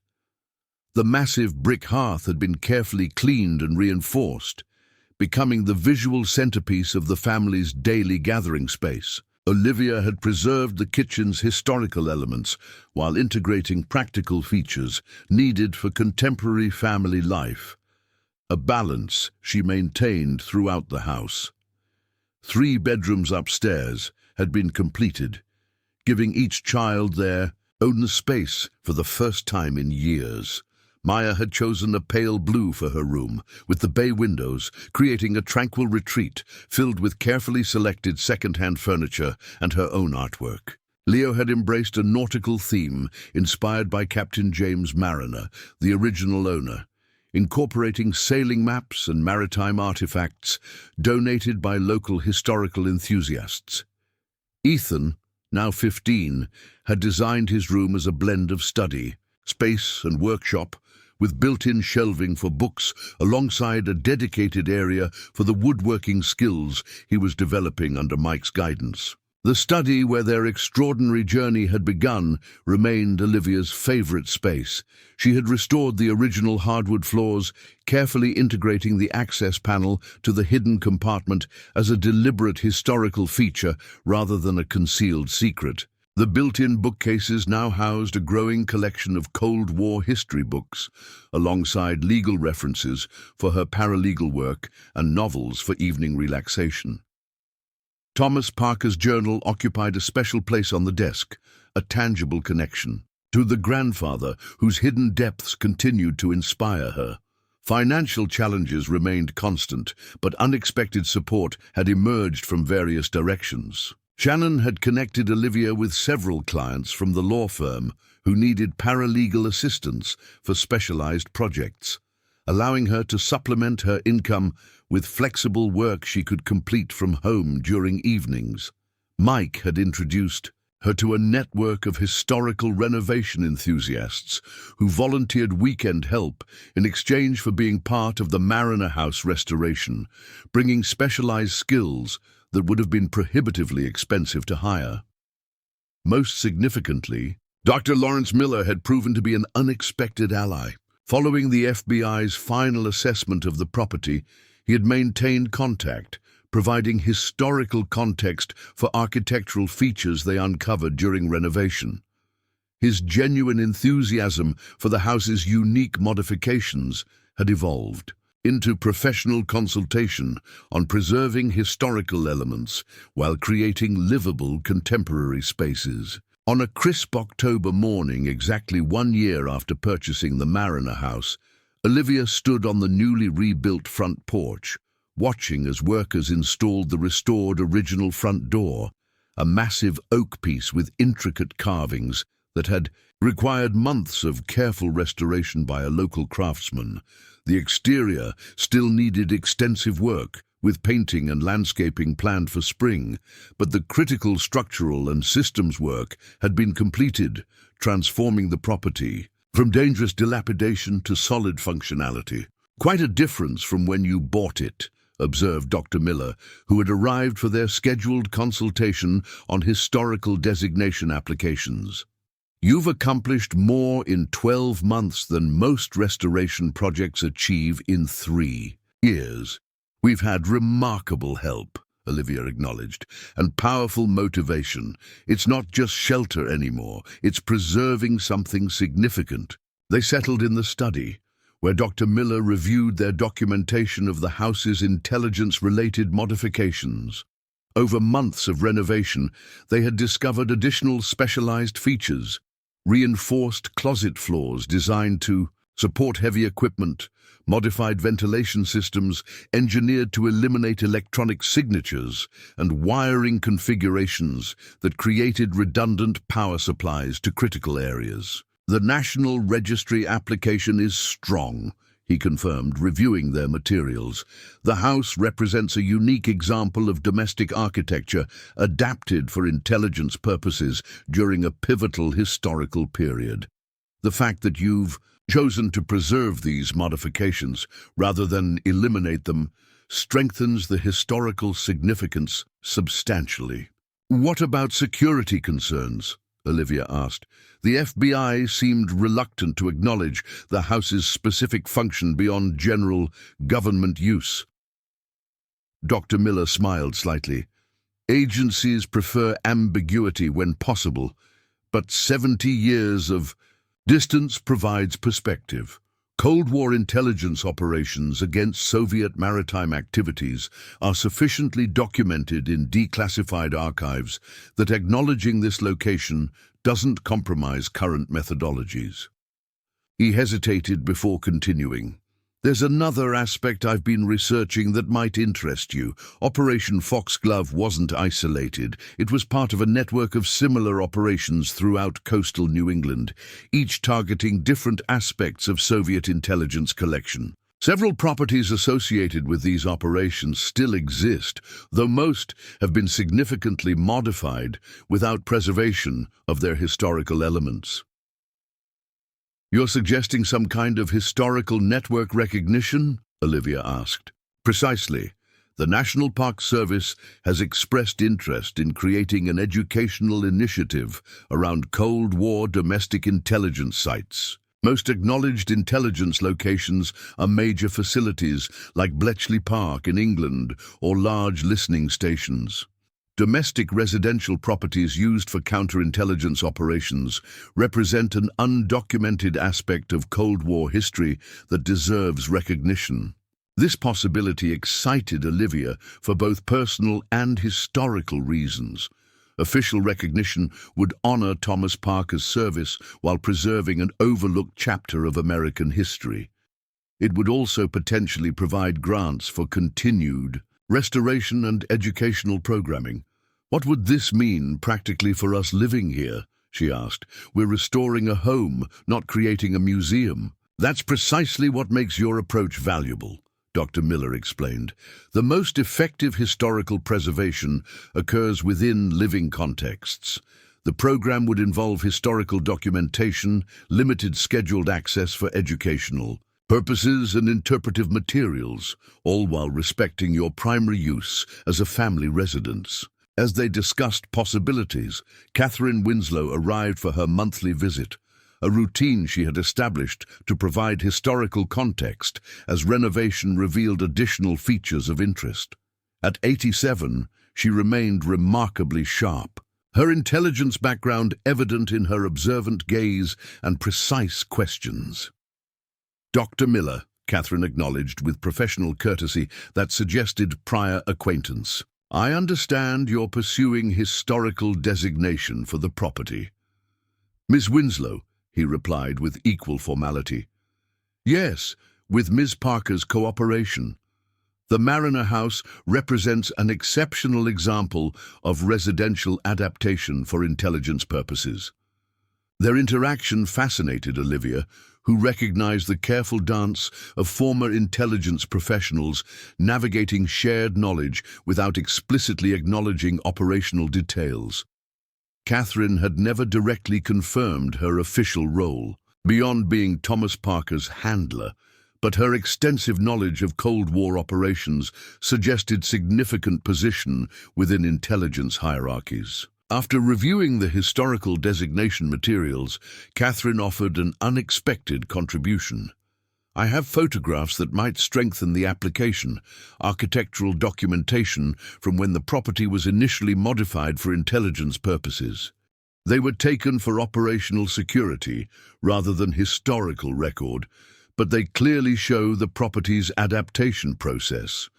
The massive brick hearth had been carefully cleaned and reinforced, becoming the visual centerpiece of the family's daily gathering space. Olivia had preserved the kitchen's historical elements while integrating practical features needed for contemporary family life, a balance she maintained throughout the house. 3 bedrooms upstairs had been completed, giving each child their own space for the first time in years. Maya had chosen a pale blue for her room, with the bay windows, creating a tranquil retreat filled with carefully selected second-hand furniture and her own artwork. Leo had embraced a nautical theme inspired by Captain James Mariner, the original owner, incorporating sailing maps and maritime artifacts donated by local historical enthusiasts. Ethan, now 15, had designed his room as a blend of study, space and workshop, with built-in shelving for books alongside a dedicated area for the woodworking skills he was developing under Mike's guidance. The study where their extraordinary journey had begun remained Olivia's favorite space. She had restored the original hardwood floors, carefully integrating the access panel to the hidden compartment as a deliberate historical feature rather than a concealed secret. The built-in bookcases now housed a growing collection of Cold War history books, alongside legal references for her paralegal work and novels for evening relaxation. Thomas Parker's journal occupied a special place on the desk, a tangible connection to the grandfather whose hidden depths continued to inspire her. Financial challenges remained constant, but unexpected support had emerged from various directions. Shannon had connected Olivia with several clients from the law firm who needed paralegal assistance for specialized projects, allowing her to supplement her income with flexible work she could complete from home during evenings. Mike had introduced her to a network of historical renovation enthusiasts who volunteered weekend help in exchange for being part of the Mariner House restoration, bringing specialized skills that would have been prohibitively expensive to hire. Most significantly, Dr. Lawrence Miller had proven to be an unexpected ally. Following the FBI's final assessment of the property, he had maintained contact, providing historical context for architectural features they uncovered during renovation. His genuine enthusiasm for the house's unique modifications had evolved into professional consultation on preserving historical elements while creating livable contemporary spaces. On a crisp October morning, exactly 1 year after purchasing the Mariner house, Olivia stood on the newly rebuilt front porch, watching as workers installed the restored original front door, a massive oak piece with intricate carvings that had required months of careful restoration by a local craftsman. The exterior still needed extensive work, with painting and landscaping planned for spring, but the critical structural and systems work had been completed, transforming the property from dangerous dilapidation to solid functionality. Quite a difference from when you bought it, observed Dr. Miller, who had arrived for their scheduled consultation on historical designation applications. You've accomplished more in 12 months than most restoration projects achieve in 3 years. We've had remarkable help, Olivia acknowledged, and powerful motivation. It's not just shelter anymore, it's preserving something significant. They settled in the study, where Dr. Miller reviewed their documentation of the house's intelligence-related modifications. Over months of renovation, they had discovered additional specialized features, reinforced closet floors designed to support heavy equipment, modified ventilation systems engineered to eliminate electronic signatures, and wiring configurations that created redundant power supplies to critical areas. The National Registry application is strong, he confirmed, reviewing their materials. The house represents a unique example of domestic architecture adapted for intelligence purposes during a pivotal historical period. The fact that you've chosen to preserve these modifications rather than eliminate them strengthens the historical significance substantially. What about security concerns? Olivia asked. The FBI seemed reluctant to acknowledge the house's specific function beyond general government use. Dr. Miller smiled slightly. Agencies prefer ambiguity when possible, but 70 years of distance provides perspective. Cold War intelligence operations against Soviet maritime activities are sufficiently documented in declassified archives that acknowledging this location doesn't compromise current methodologies. He hesitated before continuing. There's another aspect I've been researching that might interest you. Operation Foxglove wasn't isolated. It was part of a network of similar operations throughout coastal New England, each targeting different aspects of Soviet intelligence collection. Several properties associated with these operations still exist, though most have been significantly modified without preservation of their historical elements. You're suggesting some kind of historical network recognition? Olivia asked. Precisely. The National Park Service has expressed interest in creating an educational initiative around Cold War domestic intelligence sites. Most acknowledged intelligence locations are major facilities like Bletchley Park in England or large listening stations. Domestic residential properties used for counterintelligence operations represent an undocumented aspect of Cold War history that deserves recognition. This possibility excited Olivia for both personal and historical reasons. Official recognition would honor Thomas Parker's service while preserving an overlooked chapter of American history. It would also potentially provide grants for continued restoration and educational programming. What would this mean practically for us living here? She asked. We're restoring a home, not creating a museum. That's precisely what makes your approach valuable, Dr. Miller explained. The most effective historical preservation occurs within living contexts. The program would involve historical documentation, limited scheduled access for educational purposes and interpretive materials, all while respecting your primary use as a family residence. As they discussed possibilities, Catherine Winslow arrived for her monthly visit, a routine she had established to provide historical context as renovation revealed additional features of interest. At 87, she remained remarkably sharp, her intelligence background evident in her observant gaze and precise questions. Dr. Miller, Catherine acknowledged with professional courtesy that suggested prior acquaintance. I understand you're pursuing historical designation for the property. Miss Winslow, he replied with equal formality. Yes, with Ms. Parker's cooperation. The Mariner House represents an exceptional example of residential adaptation for intelligence purposes. Their interaction fascinated Olivia, who recognized the careful dance of former intelligence professionals navigating shared knowledge without explicitly acknowledging operational details. Catherine had never directly confirmed her official role, beyond being Thomas Parker's handler, but her extensive knowledge of Cold War operations suggested significant position within intelligence hierarchies. After reviewing the historical designation materials, Catherine offered an unexpected contribution. I have photographs that might strengthen the application, architectural documentation from when the property was initially modified for intelligence purposes. They were taken for operational security rather than historical record, but they clearly show the property's adaptation process.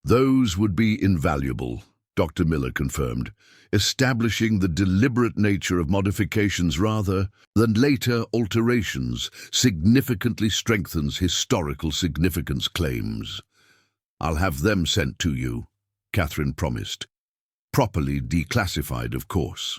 Those would be invaluable, Dr. Miller confirmed, establishing the deliberate nature of modifications rather than later alterations significantly strengthens historical significance claims. I'll have them sent to you, Catherine promised. Properly declassified, of course.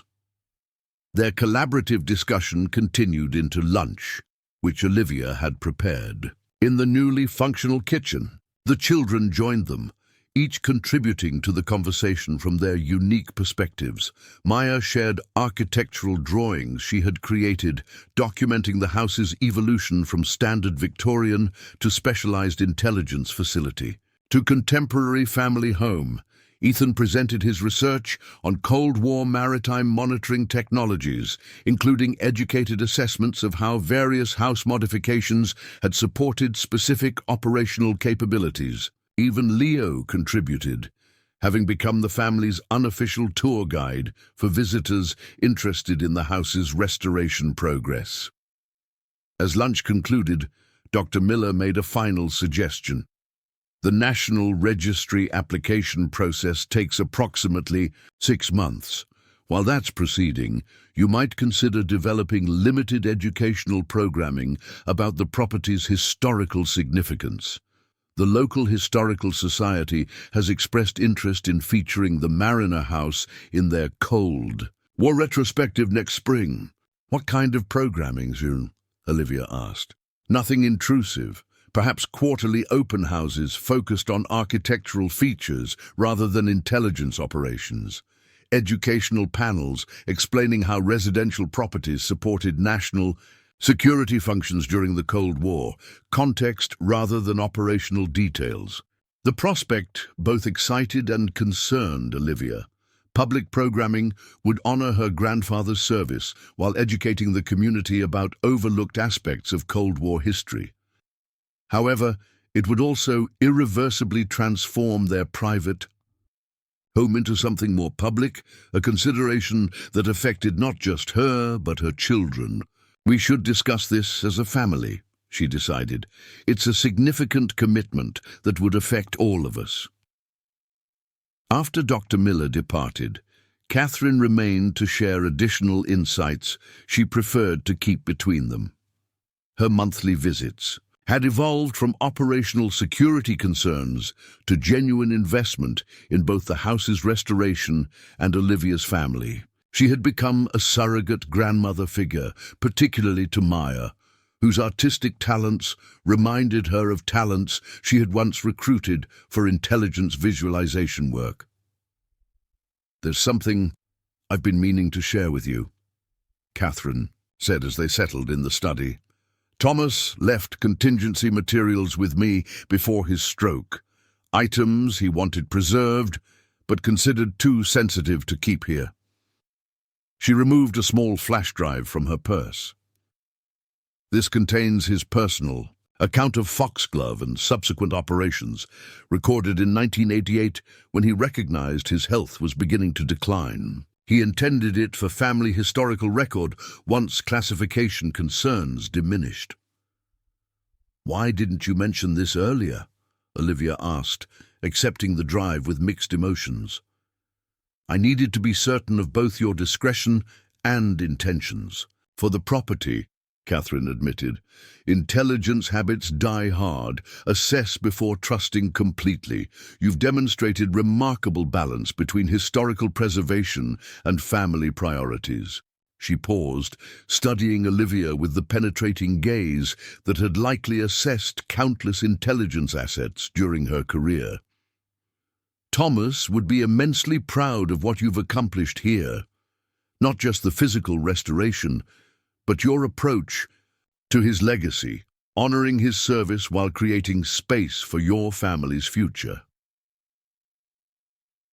Their collaborative discussion continued into lunch, which Olivia had prepared. In the newly functional kitchen, the children joined them, each contributing to the conversation from their unique perspectives. Maya shared architectural drawings she had created, documenting the house's evolution from standard Victorian to specialized intelligence facility to contemporary family home. Ethan presented his research on Cold War maritime monitoring technologies, including educated assessments of how various house modifications had supported specific operational capabilities. Even Leo contributed, having become the family's unofficial tour guide for visitors interested in the house's restoration progress. As lunch concluded, Dr. Miller made a final suggestion. The National Registry application process takes approximately 6 months. While that's proceeding, you might consider developing limited educational programming about the property's historical significance. The local historical society has expressed interest in featuring the Mariner House in their Cold War retrospective next spring. What kind of programming, June? Olivia asked. Nothing intrusive. Perhaps quarterly open houses focused on architectural features rather than intelligence operations. Educational panels explaining how residential properties supported national security functions during the Cold War, context rather than operational details. The prospect both excited and concerned Olivia. Public programming would honor her grandfather's service while educating the community about overlooked aspects of Cold War history. However, it would also irreversibly transform their private home into something more public, a consideration that affected not just her, but her children. We should discuss this as a family, she decided. It's a significant commitment that would affect all of us. After Dr. Miller departed, Catherine remained to share additional insights she preferred to keep between them. Her monthly visits had evolved from operational security concerns to genuine investment in both the house's restoration and Olivia's family. She had become a surrogate grandmother figure, particularly to Maya, whose artistic talents reminded her of talents she had once recruited for intelligence visualization work. "There's something I've been meaning to share with you," Catherine said as they settled in the study. "Thomas left contingency materials with me before his stroke. Items he wanted preserved, but considered too sensitive to keep here." She removed a small flash drive from her purse. "This contains his personal account of Foxglove and subsequent operations, recorded in 1988 when he recognized his health was beginning to decline. He intended it for family historical record once classification concerns diminished." "Why didn't you mention this earlier?" Olivia asked, accepting the drive with mixed emotions. "I needed to be certain of both your discretion and intentions. For the property," Catherine admitted, "intelligence habits die hard. Assess before trusting completely. You've demonstrated remarkable balance between historical preservation and family priorities." She paused, studying Olivia with the penetrating gaze that had likely assessed countless intelligence assets during her career. "Thomas would be immensely proud of what you've accomplished here. Not just the physical restoration, but your approach to his legacy, honoring his service while creating space for your family's future."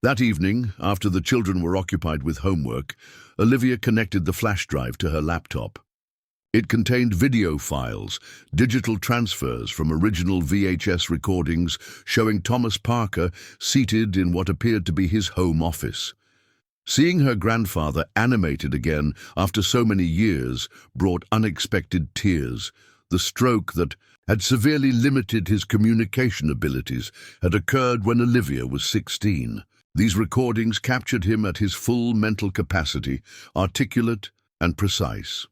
That evening, after the children were occupied with homework, Olivia connected the flash drive to her laptop. It contained video files, digital transfers from original VHS recordings showing Thomas Parker seated in what appeared to be his home office. Seeing her grandfather animated again after so many years brought unexpected tears. The stroke that had severely limited his communication abilities had occurred when Olivia was 16. These recordings captured him at his full mental capacity, articulate and precise.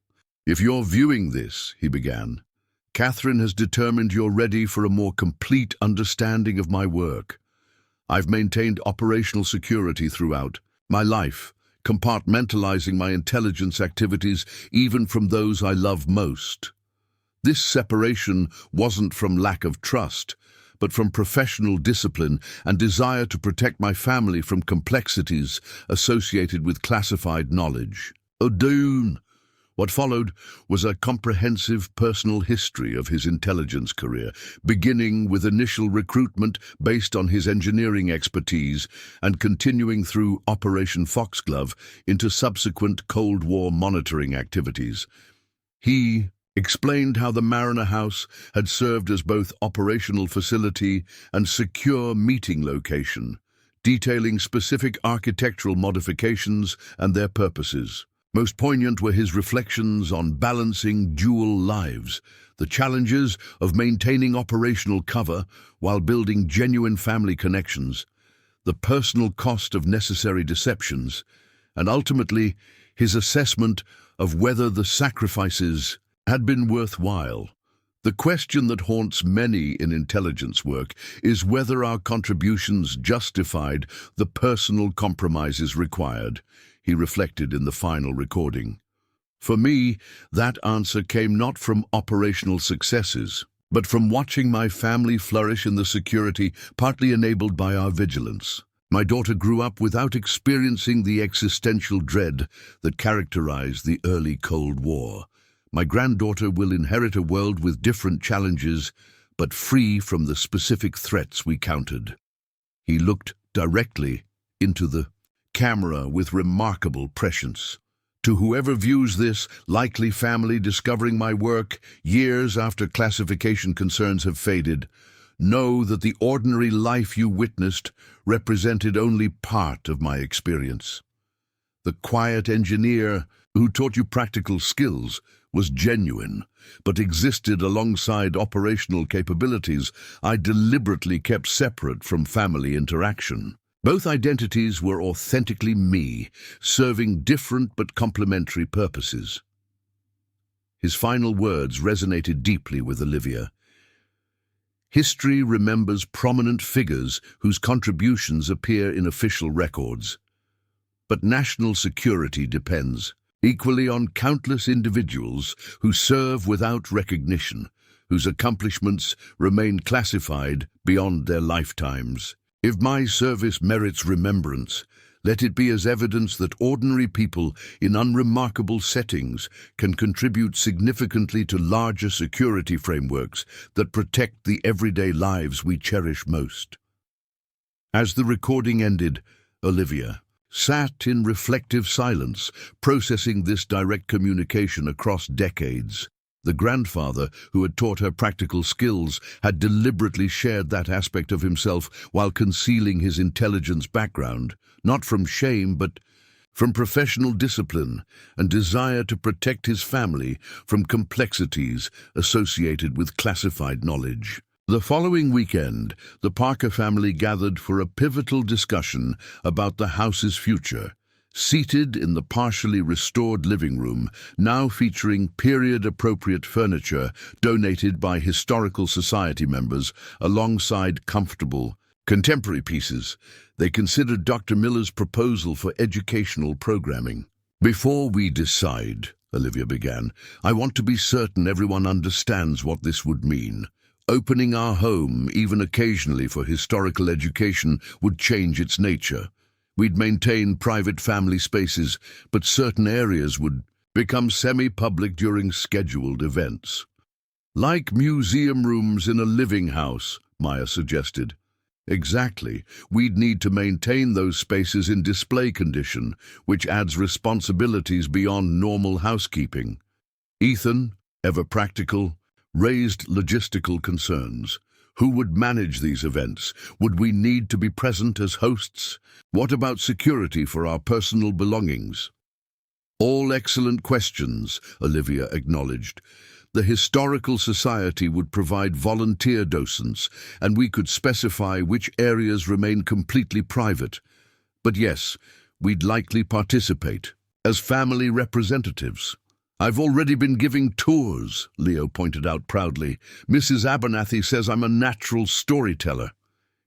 "If you're viewing this," he began, "Catherine has determined you're ready for a more complete understanding of my work. I've maintained operational security throughout my life, compartmentalizing my intelligence activities even from those I love most. This separation wasn't from lack of trust, but from professional discipline and desire to protect my family from complexities associated with classified knowledge." O'Doon. What followed was a comprehensive personal history of his intelligence career, beginning with initial recruitment based on his engineering expertise and continuing through Operation Foxglove into subsequent Cold War monitoring activities. He explained how the Mariner House had served as both operational facility and secure meeting location, detailing specific architectural modifications and their purposes. Most poignant were his reflections on balancing dual lives, the challenges of maintaining operational cover while building genuine family connections, the personal cost of necessary deceptions, and ultimately his assessment of whether the sacrifices had been worthwhile. The question that haunts many in intelligence work is whether our contributions justified the personal compromises required, he reflected in the final recording. For me, that answer came not from operational successes, but from watching my family flourish in the security partly enabled by our vigilance. My daughter grew up without experiencing the existential dread that characterized the early Cold War. My granddaughter will inherit a world with different challenges, but free from the specific threats we countered. He looked directly into the camera with remarkable prescience. To whoever views this likely family discovering my work years after classification concerns have faded, know that the ordinary life you witnessed represented only part of my experience. The quiet engineer who taught you practical skills was genuine, but existed alongside operational capabilities I deliberately kept separate from family interaction. Both identities were authentically me, serving different but complementary purposes. His final words resonated deeply with Olivia. History remembers prominent figures whose contributions appear in official records. But national security depends equally on countless individuals who serve without recognition, whose accomplishments remain classified beyond their lifetimes. If my service merits remembrance, let it be as evidence that ordinary people in unremarkable settings can contribute significantly to larger security frameworks that protect the everyday lives we cherish most. As the recording ended, Olivia sat in reflective silence, processing this direct communication across decades. The grandfather who had taught her practical skills had deliberately shared that aspect of himself while concealing his intelligence background, not from shame but from professional discipline and desire to protect his family from complexities associated with classified knowledge. The following weekend, the Parker family gathered for a pivotal discussion about the house's future. Seated in the partially restored living room, now featuring period-appropriate furniture donated by Historical Society members alongside comfortable, contemporary pieces, they considered Dr. Miller's proposal for educational programming. "Before we decide," Olivia began, "I want to be certain everyone understands what this would mean. Opening our home, even occasionally for historical education, would change its nature. We'd maintain private family spaces, but certain areas would become semi-public during scheduled events." "Like museum rooms in a living house," Maya suggested. "Exactly. We'd need to maintain those spaces in display condition, which adds responsibilities beyond normal housekeeping." Ethan, ever practical, raised logistical concerns. Who would manage these events? Would we need to be present as hosts? What about security for our personal belongings? "All excellent questions," Olivia acknowledged. The Historical Society would provide volunteer docents, and we could specify which areas remain completely private. But yes, we'd likely participate as family representatives. "I've already been giving tours," Leo pointed out proudly. "Mrs. Abernathy says I'm a natural storyteller."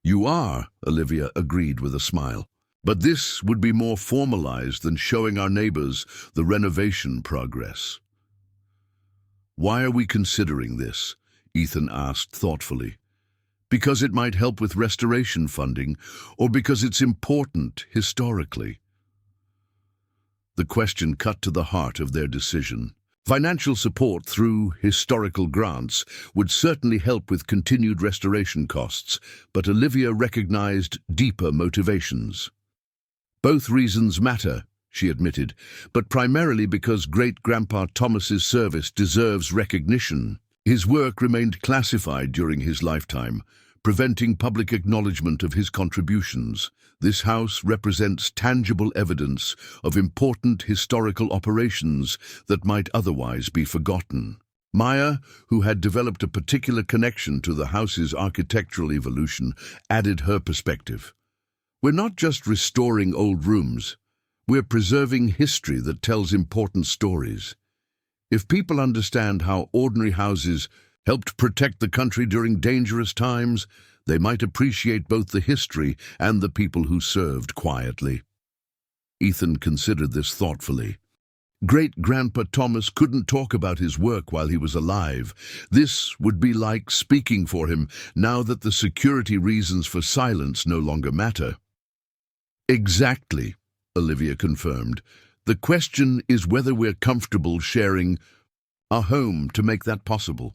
"You are," Olivia agreed with a smile. "But this would be more formalized than showing our neighbors the renovation progress." "Why are we considering this?" Ethan asked thoughtfully. "Because it might help with restoration funding, or because it's important historically?" The question cut to the heart of their decision. Financial support through historical grants would certainly help with continued restoration costs, but Olivia recognized deeper motivations. "Both reasons matter," she admitted, "but primarily because Great-Grandpa Thomas's service deserves recognition. His work remained classified during his lifetime, preventing public acknowledgement of his contributions. This house represents tangible evidence of important historical operations that might otherwise be forgotten." Maya, who had developed a particular connection to the house's architectural evolution, added her perspective. "We're not just restoring old rooms. We're preserving history that tells important stories. If people understand how ordinary houses helped protect the country during dangerous times, they might appreciate both the history and the people who served quietly." Ethan considered this thoughtfully. Great-Grandpa Thomas couldn't talk about his work while he was alive. This would be like speaking for him now that the security reasons for silence no longer matter. "Exactly," Olivia confirmed. "The question is whether we're comfortable sharing our home to make that possible."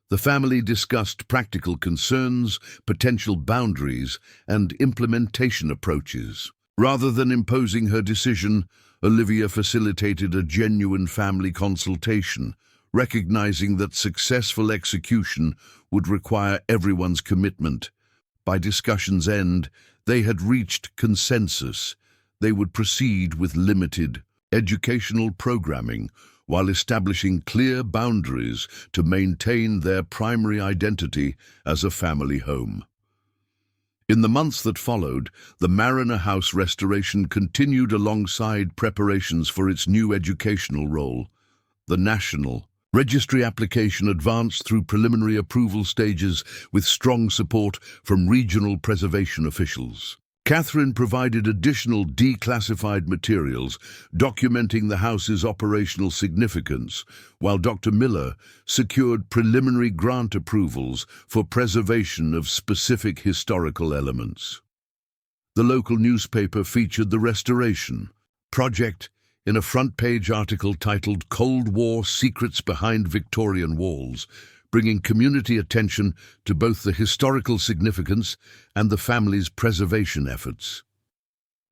The family discussed practical concerns, potential boundaries, and implementation approaches. Rather than imposing her decision, Olivia facilitated a genuine family consultation, recognizing that successful execution would require everyone's commitment. By discussion's end, they had reached consensus. They would proceed with limited educational programming while establishing clear boundaries to maintain their primary identity as a family home. In the months that followed, the Mariner House restoration continued alongside preparations for its new educational role. The National Registry application advanced through preliminary approval stages with strong support from regional preservation officials. Catherine provided additional declassified materials documenting the house's operational significance, while Dr. Miller secured preliminary grant approvals for preservation of specific historical elements. The local newspaper featured the restoration project in a front-page article titled "Cold War Secrets Behind Victorian Walls," bringing community attention to both the historical significance and the family's preservation efforts.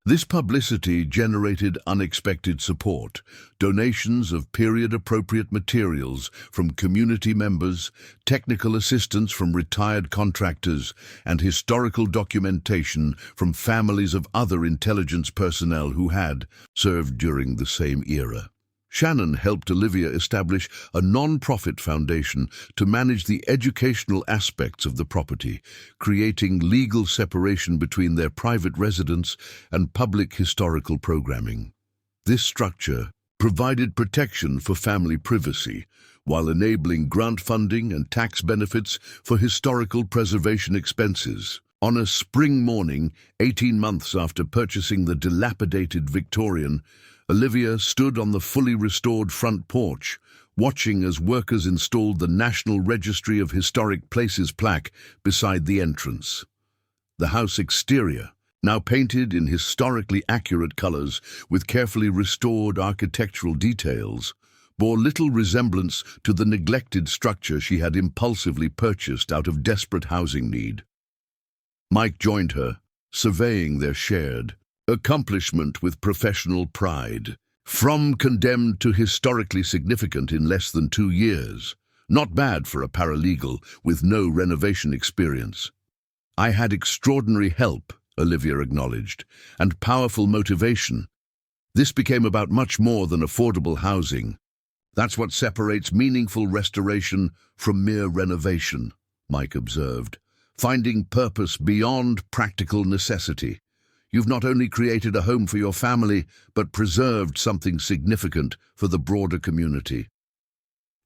This publicity generated unexpected support, donations of period-appropriate materials from community members, technical assistance from retired contractors, and historical documentation from families of other intelligence personnel who had served during the same era. Shannon helped Olivia establish a non-profit foundation to manage the educational aspects of the property, creating legal separation between their private residence and public historical programming. This structure provided protection for family privacy, while enabling grant funding and tax benefits for historical preservation expenses. On a spring morning, 18 months after purchasing the dilapidated Victorian, Olivia stood on the fully restored front porch, watching as workers installed the National Registry of Historic Places plaque beside the entrance. The house exterior, now painted in historically accurate colors with carefully restored architectural details, bore little resemblance to the neglected structure she had impulsively purchased out of desperate housing need. Mike joined her, surveying their shared accomplishment with professional pride. From condemned to historically significant in less than 2 years. Not bad for a paralegal with no renovation experience. "I had extraordinary help," Olivia acknowledged, "and powerful motivation. This became about much more than affordable housing. That's what separates meaningful restoration from mere renovation, Mike observed. Finding purpose beyond practical necessity. You've not only created a home for your family, but preserved something significant for the broader community.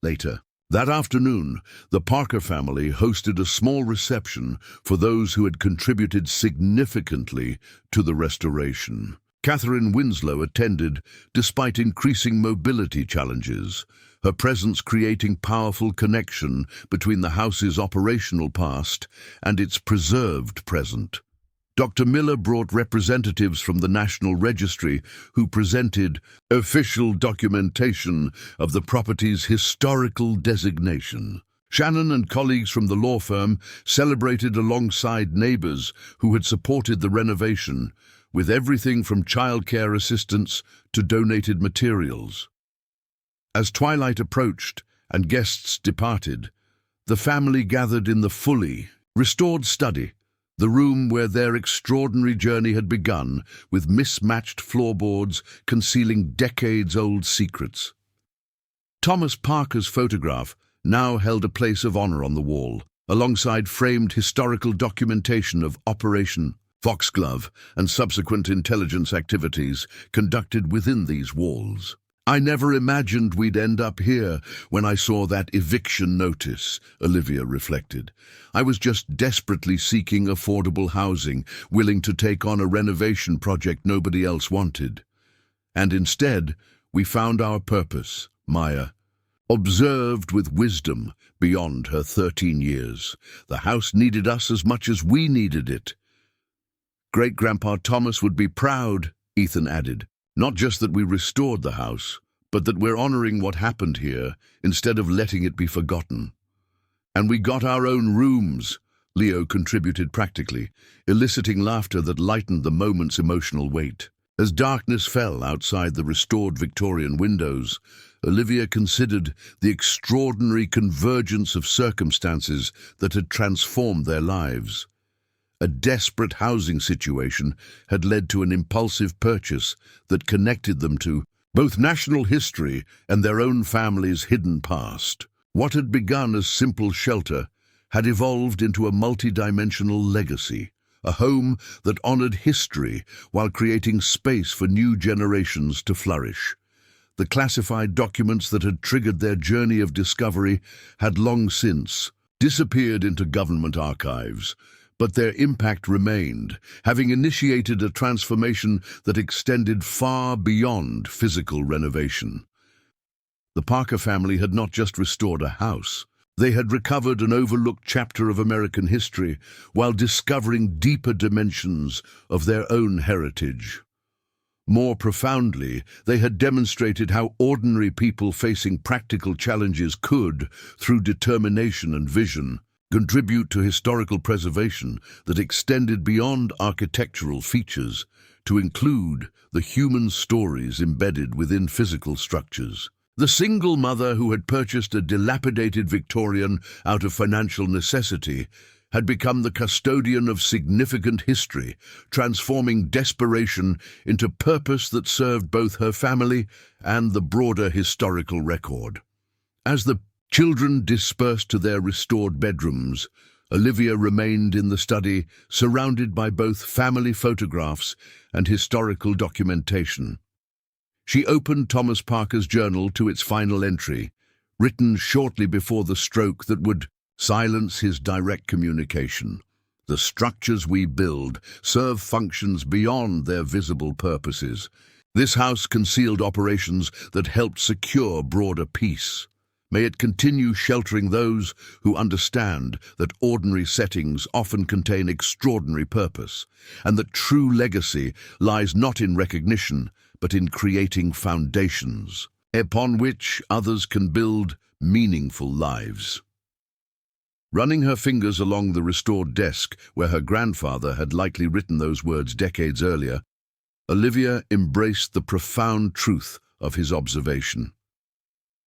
Later, that afternoon, the Parker family hosted a small reception for those who had contributed significantly to the restoration. Catherine Winslow attended despite increasing mobility challenges, her presence creating powerful connection between the house's operational past and its preserved present. Dr. Miller brought representatives from the National Registry who presented official documentation of the property's historical designation. Shannon and colleagues from the law firm celebrated alongside neighbors who had supported the renovation, with everything from childcare assistance to donated materials. As twilight approached and guests departed, the family gathered in the fully restored study, the room where their extraordinary journey had begun, with mismatched floorboards concealing decades-old secrets. Thomas Parker's photograph now held a place of honor on the wall, alongside framed historical documentation of Operation Foxglove and subsequent intelligence activities conducted within these walls. I never imagined we'd end up here when I saw that eviction notice, Olivia reflected. I was just desperately seeking affordable housing, willing to take on a renovation project nobody else wanted. And instead, we found our purpose, Maya. Observed with wisdom beyond her 13 years. The house needed us as much as we needed it. Great-Grandpa Thomas would be proud, Ethan added. Not just that we restored the house, but that we're honoring what happened here instead of letting it be forgotten. And we got our own rooms, Leo contributed practically, eliciting laughter that lightened the moment's emotional weight. As darkness fell outside the restored Victorian windows, Olivia considered the extraordinary convergence of circumstances that had transformed their lives. A desperate housing situation had led to an impulsive purchase that connected them to both national history and their own family's hidden past. What had begun as simple shelter had evolved into a multidimensional legacy, a home that honored history while creating space for new generations to flourish. The classified documents that had triggered their journey of discovery had long since disappeared into government archives, but their impact remained, having initiated a transformation that extended far beyond physical renovation. The Parker family had not just restored a house. They had recovered an overlooked chapter of American history while discovering deeper dimensions of their own heritage. More profoundly, they had demonstrated how ordinary people facing practical challenges could, through determination and vision, contribute to historical preservation that extended beyond architectural features to include the human stories embedded within physical structures. The single mother who had purchased a dilapidated Victorian out of financial necessity had become the custodian of significant history, transforming desperation into purpose that served both her family and the broader historical record. As the children dispersed to their restored bedrooms, Olivia remained in the study, surrounded by both family photographs and historical documentation. She opened Thomas Parker's journal to its final entry, written shortly before the stroke that would silence his direct communication. The structures we build serve functions beyond their visible purposes. This house concealed operations that helped secure broader peace. May it continue sheltering those who understand that ordinary settings often contain extraordinary purpose, and that true legacy lies not in recognition, but in creating foundations upon which others can build meaningful lives. Running her fingers along the restored desk where her grandfather had likely written those words decades earlier, Olivia embraced the profound truth of his observation.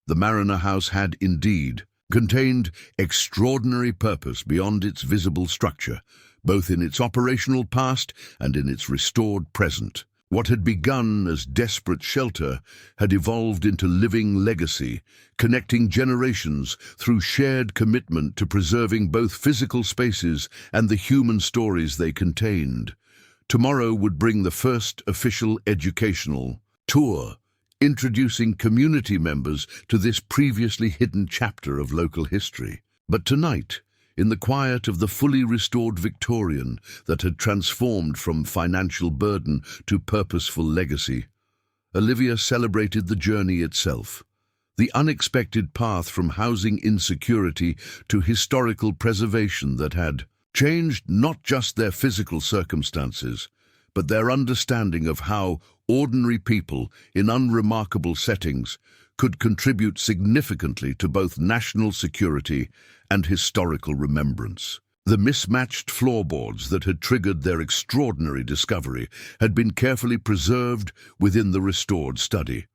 The Mariner House had, indeed, contained extraordinary purpose beyond its visible structure, both in its operational past and in its restored present. What had begun as desperate shelter had evolved into living legacy, connecting generations through shared commitment to preserving both physical spaces and the human stories they contained. Tomorrow would bring the first official educational tour, introducing community members to this previously hidden chapter of local history. But tonight, in the quiet of the fully restored Victorian that had transformed from financial burden to purposeful legacy, Olivia celebrated the journey itself, the unexpected path from housing insecurity to historical preservation that had changed not just their physical circumstances, but their understanding of how ordinary people in unremarkable settings could contribute significantly to both national security and historical remembrance. The mismatched floorboards that had triggered their extraordinary discovery had been carefully preserved within the restored study,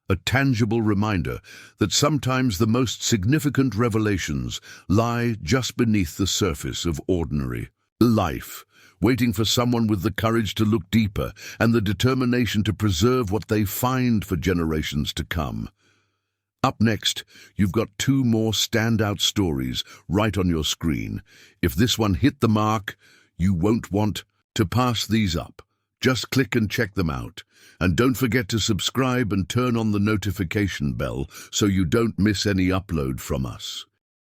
a tangible reminder that sometimes the most significant revelations lie just beneath the surface of ordinary life, waiting for someone with the courage to look deeper and the determination to preserve what they find for generations to come. Up next, you've got two more standout stories right on your screen. If this one hit the mark, you won't want to pass these up. Just click and check them out. And don't forget to subscribe and turn on the notification bell so you don't miss any upload from us.